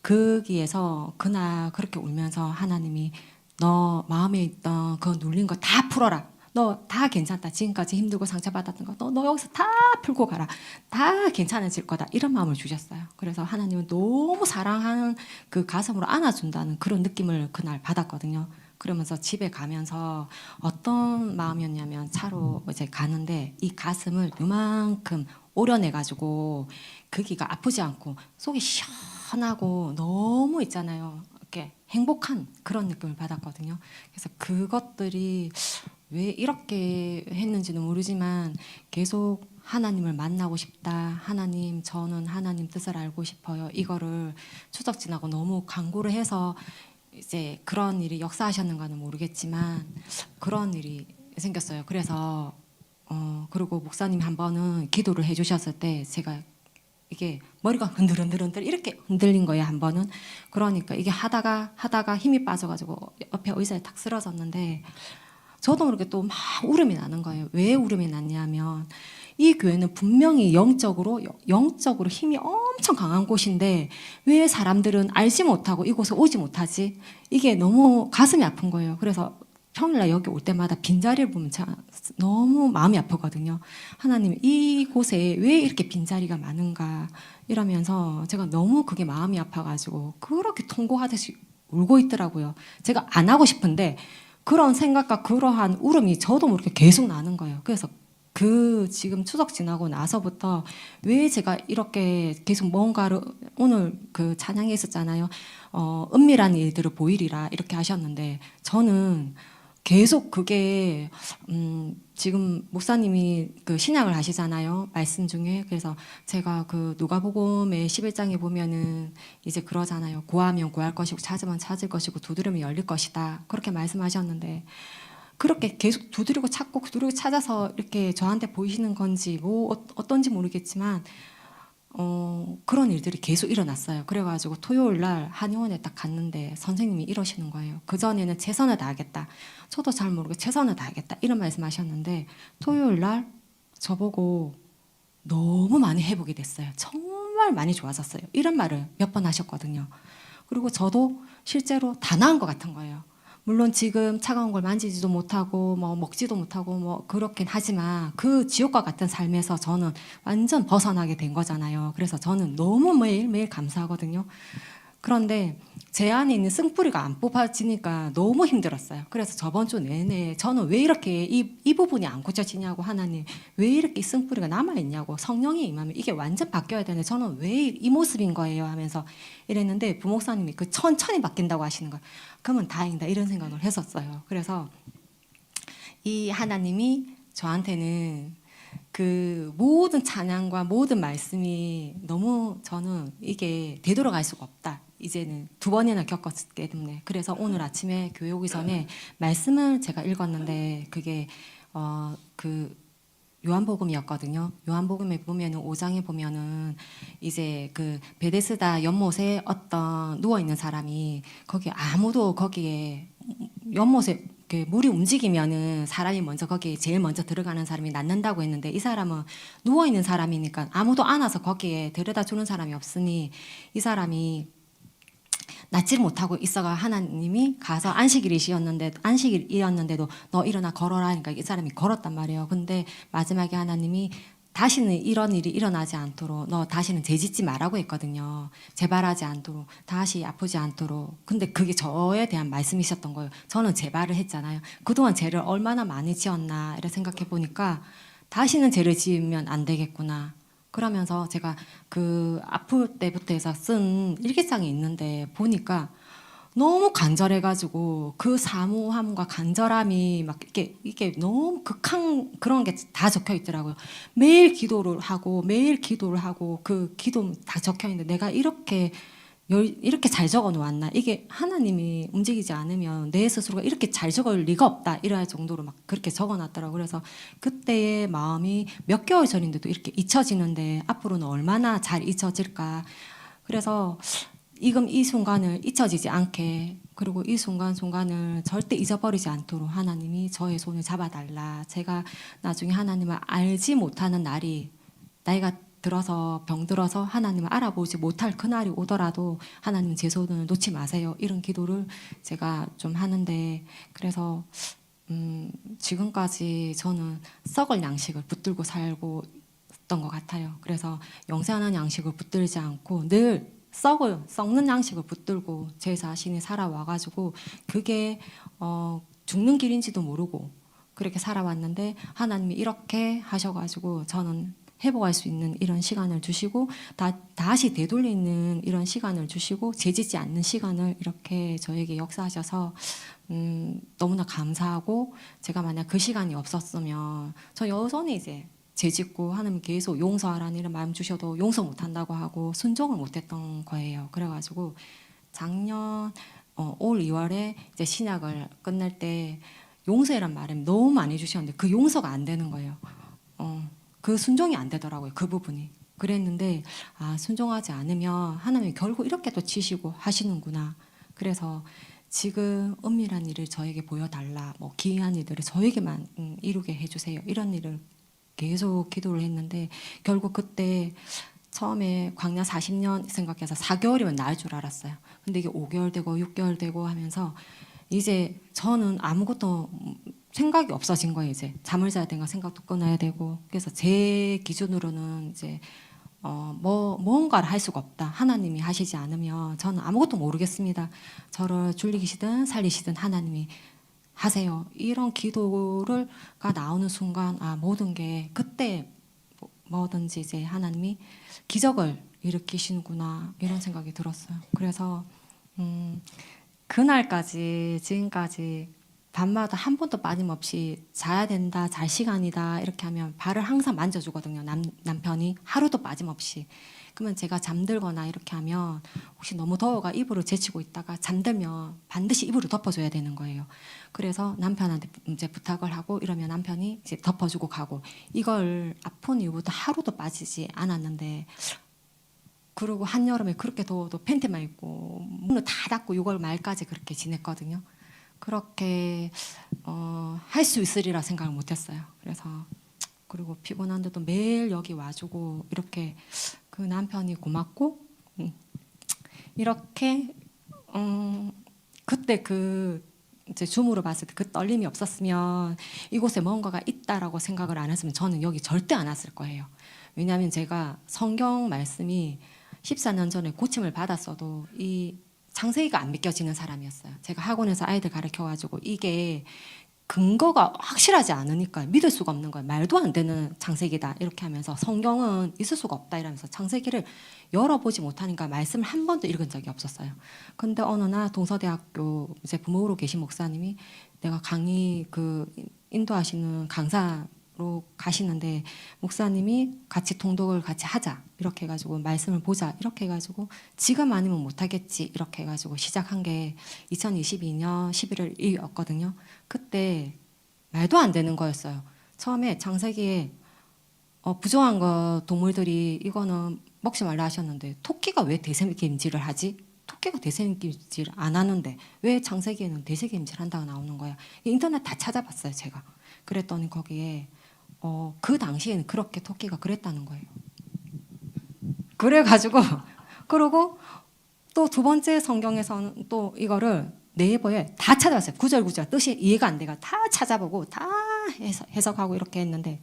S2: 거기에서 그날 그렇게 울면서 하나님이 너 마음에 있던 그 눌린 거 다 풀어라. 너 다 괜찮다. 지금까지 힘들고 상처받았던 거 너 여기서 다 풀고 가라. 다 괜찮아질 거다. 이런 마음을 주셨어요. 그래서 하나님은 너무 사랑하는 그 가슴으로 안아준다는 그런 느낌을 그날 받았거든요. 그러면서 집에 가면서 어떤 마음이었냐면 차로 이제 가는데 이 가슴을 요만큼 오려내가지고 거기가 아프지 않고 속이 시원하고 너무 있잖아요. 이렇게 행복한 그런 느낌을 받았거든요. 그래서 그것들이 왜 이렇게 했는지는 모르지만 계속 하나님을 만나고 싶다. 하나님, 저는 하나님 뜻을 알고 싶어요. 이거를 추석 지나고 너무 강구를 해서 이제 그런 일이 역사하셨는가는 모르겠지만 그런 일이 생겼어요. 그래서 그리고 목사님이 한 번은 기도를 해주셨을 때 제가 이게 머리가 흔들흔들 이렇게 흔들린 거예요. 한 번은. 그러니까 이게 하다가 힘이 빠져가지고 옆에 의자에 탁 쓰러졌는데 저도 모르게 또 막 울음이 나는 거예요. 왜 울음이 났냐면 이 교회는 분명히 영적으로 힘이 엄청 강한 곳인데 왜 사람들은 알지 못하고 이곳에 오지 못하지? 이게 너무 가슴이 아픈 거예요. 그래서 평일날 여기 올 때마다 빈자리를 보면 너무 마음이 아프거든요. 하나님, 이곳에 왜 이렇게 빈자리가 많은가 이러면서 제가 너무 그게 마음이 아파가지고 그렇게 통곡하듯이 울고 있더라고요. 제가 안 하고 싶은데 그런 생각과 그러한 울음이 저도 모르게 계속 나는 거예요. 그래서 지금 추석 지나고 나서부터 왜 제가 이렇게 계속 뭔가를 오늘 그 찬양에 있었잖아요. 은밀한 일들을 보이리라 이렇게 하셨는데 저는 계속 그게 지금 목사님이 그 신약을 하시잖아요. 말씀 중에. 그래서 제가 그 누가복음의 11장에 보면은 이제 그러잖아요. 구하면 구할 것이고 찾으면 찾을 것이고 두드리면 열릴 것이다. 그렇게 말씀하셨는데 그렇게 계속 두드리고 찾아서 이렇게 저한테 보이시는 건지 어떤지 모르겠지만 그런 일들이 계속 일어났어요. 그래가지고 토요일 날 한의원에 딱 갔는데 선생님이 이러시는 거예요. 그전에는 최선을 다하겠다. 저도 잘 모르게 최선을 다하겠다. 이런 말씀하셨는데 토요일 날 저보고 너무 많이 회복이 됐어요. 정말 많이 좋아졌어요. 이런 말을 몇 번 하셨거든요. 그리고 저도 실제로 다 나은 것 같은 거예요. 물론 지금 차가운 걸 만지지도 못하고 먹지도 못하고 그렇긴 하지만 그 지옥과 같은 삶에서 저는 완전 벗어나게 된 거잖아요. 그래서 저는 너무 매일매일 감사하거든요. 그런데 제 안에 있는 쓴뿌리가 안 뽑아지니까 너무 힘들었어요. 그래서 저번 주 내내 저는 왜 이렇게 이 부분이 안 고쳐지냐고, 하나님 왜 이렇게 이 쓴뿌리가 남아있냐고, 성령이 임하면 이게 완전 바뀌어야 되는데 저는 왜 이 모습인 거예요 하면서 이랬는데 부목사님이 그 천천히 바뀐다고 하시는 거예요. 그러면 다행이다 이런 생각을 했었어요. 그래서 이 하나님이 저한테는 그 모든 찬양과 모든 말씀이 너무, 저는 이게 되돌아갈 수가 없다. 이제는 2번이나 겪었기 때문에. 그래서 오늘 아침에 교회 오기 전에 말씀을 제가 읽었는데 그게 그 요한복음이었거든요. 요한복음에 보면은 5장에 보면은 이제 그 베데스다 연못에 어떤 누워 있는 사람이, 거기 아무도, 거기에 연못에 그 물이 움직이면은 사람이 먼저, 거기에 제일 먼저 들어가는 사람이 낫는다고 했는데, 이 사람은 누워 있는 사람이니까 아무도 안 와서 거기에 데려다 주는 사람이 없으니 이 사람이 낫지를 못하고 있어가 하나님이 가서 안식일이었는데도 너 일어나 걸어라 하니까 이 사람이 걸었단 말이에요. 근데 마지막에 하나님이 다시는 이런 일이 일어나지 않도록 너 다시는 죄짓지 말라고 했거든요. 재발하지 않도록, 다시 아프지 않도록. 근데 그게 저에 대한 말씀이셨던 거예요. 저는 재발을 했잖아요. 그동안 죄를 얼마나 많이 지었나 이렇게 생각해 보니까 다시는 죄를 지으면 안 되겠구나. 그러면서 제가 그 아플 때부터 해서 쓴 일기장이 있는데 보니까 너무 간절해가지고 그 사모함과 간절함이 막 이게 너무 극한 그런 게 다 적혀 있더라고요. 매일 기도를 하고 그 기도 다 적혀 있는데 내가 이렇게 잘 적어 놓았나? 이게 하나님이 움직이지 않으면 내 스스로가 이렇게 잘 적을 리가 없다. 이럴 정도로 막 그렇게 적어 놨더라고요. 그래서 그때의 마음이 몇 개월 전인데도 이렇게 잊혀지는데 앞으로는 얼마나 잘 잊혀질까. 그래서 이 순간을 잊혀지지 않게, 그리고 이 순간순간을 절대 잊어버리지 않도록 하나님이 저의 손을 잡아달라. 제가 나중에 하나님을 알지 못하는 날이, 나이가 들어서 병들어서 하나님을 알아보지 못할 그날이 오더라도 하나님 제 손을 놓지 마세요. 이런 기도를 제가 좀 하는데, 그래서 지금까지 저는 썩을 양식을 붙들고 살고 있던 것 같아요. 그래서 영생하는 양식을 붙들지 않고 늘 썩는 양식을 붙들고 제 자신이 살아와가지고 그게 죽는 길인지도 모르고 그렇게 살아왔는데, 하나님이 이렇게 하셔가지고 저는 회복할 수 있는 이런 시간을 주시고 다시 되돌리는 이런 시간을 주시고 죄짓지 않는 시간을 이렇게 저에게 역사하셔서 너무나 감사하고, 제가 만약 그 시간이 없었으면 저 여전히 이제 죄짓고 하나님 계속 용서하라는 이런 마음 주셔도 용서 못한다고 하고 순종을 못했던 거예요. 그래가지고 작년 올 2월에 이제 신약을 끝낼 때 용서해란 말을 너무 많이 주셨는데 그 용서가 안 되는 거예요. 그 순종이 안 되더라고요. 그 부분이. 그랬는데 순종하지 않으면 하나님이 결국 이렇게 또 치시고 하시는구나. 그래서 지금 은밀한 일을 저에게 보여달라. 뭐 기이한 일들을 저에게만 이루게 해주세요. 이런 일을 계속 기도를 했는데 결국 그때 처음에 광야 40년 생각해서 4개월이면 나을 줄 알았어요. 근데 이게 5개월 되고 6개월 되고 하면서 이제 저는 아무것도 생각이 없어진 거예요. 이제 잠을 자야 되니까 생각도 끊어야 되고. 그래서 제 기준으로는 이제 뭔가를 할 수가 없다. 하나님이 하시지 않으면 저는 아무것도 모르겠습니다. 저를 죽이시든 살리시든 하나님이 하세요. 이런 기도가 나오는 순간 모든 게 그때 뭐든지 이제 하나님이 기적을 일으키시는구나 이런 생각이 들었어요. 그래서 그날까지 지금까지 밤마다 한 번도 빠짐없이 자야 된다, 잘 시간이다 이렇게 하면 발을 항상 만져주거든요. 남편이 하루도 빠짐없이. 그러면 제가 잠들거나 이렇게 하면 혹시 너무 더워가 이불을 제치고 있다가 잠들면 반드시 이불을 덮어줘야 되는 거예요. 그래서 남편한테 이제 부탁을 하고 이러면 남편이 이제 덮어주고 가고, 이걸 아픈 이후부터 하루도 빠지지 않았는데, 그리고 한여름에 그렇게 더워도 팬티만 입고 문을 다 닫고 6월 말까지 그렇게 지냈거든요. 그렇게 할 수 있으리라 생각을 못했어요. 그래서 그리고 피곤한데도 매일 여기 와주고 이렇게 그 남편이 고맙고 이렇게 그때 그 이제 줌으로 봤을 때 그 떨림이 없었으면 이곳에 뭔가가 있다라고 생각을 안 했으면 저는 여기 절대 안 왔을 거예요. 왜냐하면 제가 성경 말씀이 14년 전에 고침을 받았어도 이 창세기가 안 믿겨지는 사람이었어요. 제가 학원에서 아이들 가르쳐가지고 이게 근거가 확실하지 않으니까 믿을 수가 없는 거예요. 말도 안 되는 창세기다 이렇게 하면서 성경은 있을 수가 없다 이러면서 창세기를 열어보지 못하니까 말씀을 한 번도 읽은 적이 없었어요. 근데 어느 날 동서대학교 이제 부목으로 계신 목사님이 내가 강의 인도하시는 강사로 가시는데 목사님이 같이 통독을 같이 하자 이렇게 해가지고 말씀을 보자 이렇게 해가지고 지금 아니면 못하겠지 이렇게 해가지고 시작한 게 2022년 11월 1일이었거든요. 그때 말도 안 되는 거였어요. 처음에 창세기에 부정한 거 동물들이 이거는 먹지 말라 하셨는데 토끼가 왜 대세김질을 하지? 토끼가 대세김질 안 하는데 왜 창세기에는 대세김질 한다고 나오는 거야? 인터넷 다 찾아봤어요 제가. 그랬더니 거기에 그 당시에는 그렇게 토끼가 그랬다는 거예요. 그래가지고 그리고 또 두 번째 성경에서는 또 이거를 네이버에 다 찾아봤어요. 구절구절 뜻이 이해가 안 돼가 다 찾아보고 다 해석하고 이렇게 했는데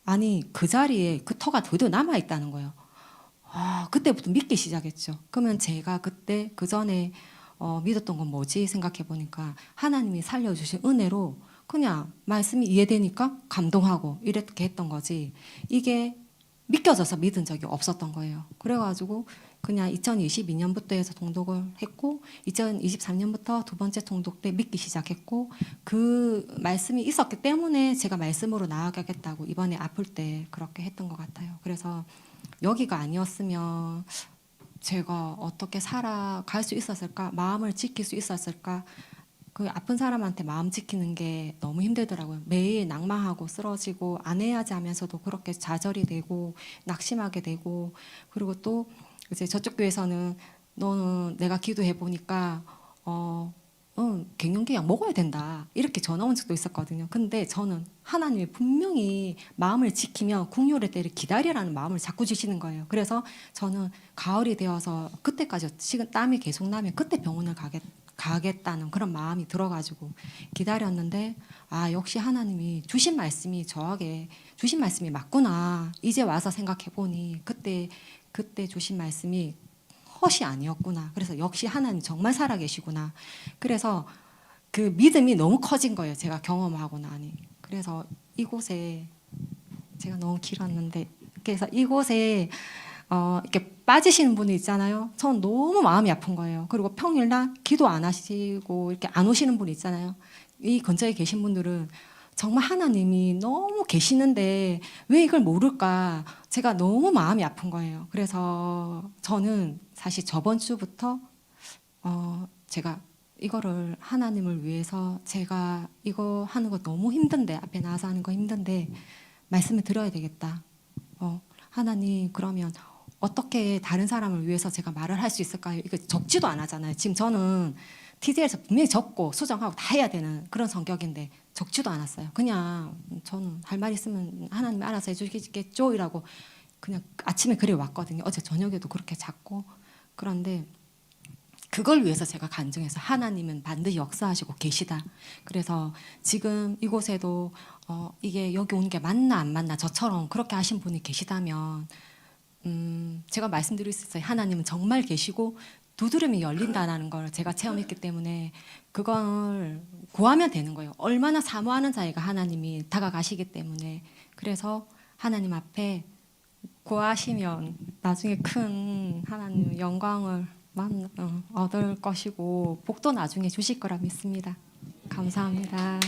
S2: 아니 그 자리에 그 터가 드디어 남아 있다는 거예요. 그때부터 믿기 시작했죠. 그러면 제가 그때 그 전에 믿었던 건 뭐지 생각해 보니까 하나님이 살려주신 은혜로 그냥 말씀이 이해되니까 감동하고 이렇게 했던 거지 이게 믿겨져서 믿은 적이 없었던 거예요. 그래가지고 그냥 2022년부터 해서 통독을 했고 2023년부터 두 번째 통독 때 믿기 시작했고 그 말씀이 있었기 때문에 제가 말씀으로 나아가겠다고 이번에 아플 때 그렇게 했던 것 같아요. 그래서 여기가 아니었으면 제가 어떻게 살아갈 수 있었을까? 마음을 지킬 수 있었을까? 그 아픈 사람한테 마음 지키는 게 너무 힘들더라고요. 매일 낭망하고 쓰러지고 안 해야지 하면서도 그렇게 좌절이 되고 낙심하게 되고 그리고 또 이제 저쪽 교회에서는 너는 내가 기도해 보니까 갱년기약 먹어야 된다 이렇게 전화 온 적도 있었거든요. 근데 저는 하나님이 분명히 마음을 지키며 국률의 때를 기다리라는 마음을 자꾸 주시는 거예요. 그래서 저는 가을이 되어서 그때까지 식은 땀이 계속 나면 그때 병원을 가겠다는 그런 마음이 들어가지고 기다렸는데 역시 하나님이 주신 말씀이 저에게 주신 말씀이 맞구나 이제 와서 생각해 보니 그때 주신 말씀이 헛이 아니었구나. 그래서 역시 하나님 정말 살아계시구나. 그래서 그 믿음이 너무 커진 거예요. 제가 경험하고 나니. 그래서 이곳에 제가 너무 길었는데 그래서 이곳에 이렇게 빠지시는 분이 있잖아요. 전 너무 마음이 아픈 거예요. 그리고 평일날 기도 안 하시고 이렇게 안 오시는 분이 있잖아요. 이 근처에 계신 분들은 정말 하나님이 너무 계시는데 왜 이걸 모를까? 제가 너무 마음이 아픈 거예요. 그래서 저는 사실 저번 주부터 제가 이거를 하나님을 위해서 제가 이거 하는 거 너무 힘든데 앞에 나와서 하는 거 힘든데 말씀을 드려야 되겠다. 하나님 그러면 어떻게 다른 사람을 위해서 제가 말을 할 수 있을까요? 이거 적지도 안 하잖아요. 지금 저는 TD에서 분명히 적고 수정하고 다 해야 되는 그런 성격인데 적지도 않았어요. 그냥 저는 할 말 있으면 하나님이 알아서 해주시겠죠 이라고 그냥 아침에 그래 왔거든요. 어제 저녁에도 그렇게 잤고 그런데 그걸 위해서 제가 간증해서 하나님은 반드시 역사하시고 계시다. 그래서 지금 이곳에도 이게 여기 오는 게 맞나 안 맞나 저처럼 그렇게 하신 분이 계시다면 제가 말씀드릴 수 있어요. 하나님은 정말 계시고 두드림이 열린다는 걸 제가 체험했기 때문에 그걸 구하면 되는 거예요. 얼마나 사모하는 자에게 하나님이 다가가시기 때문에 그래서 하나님 앞에 구하시면 나중에 큰 하나님 영광을 얻을 것이고 복도 나중에 주실 거라 믿습니다. 감사합니다.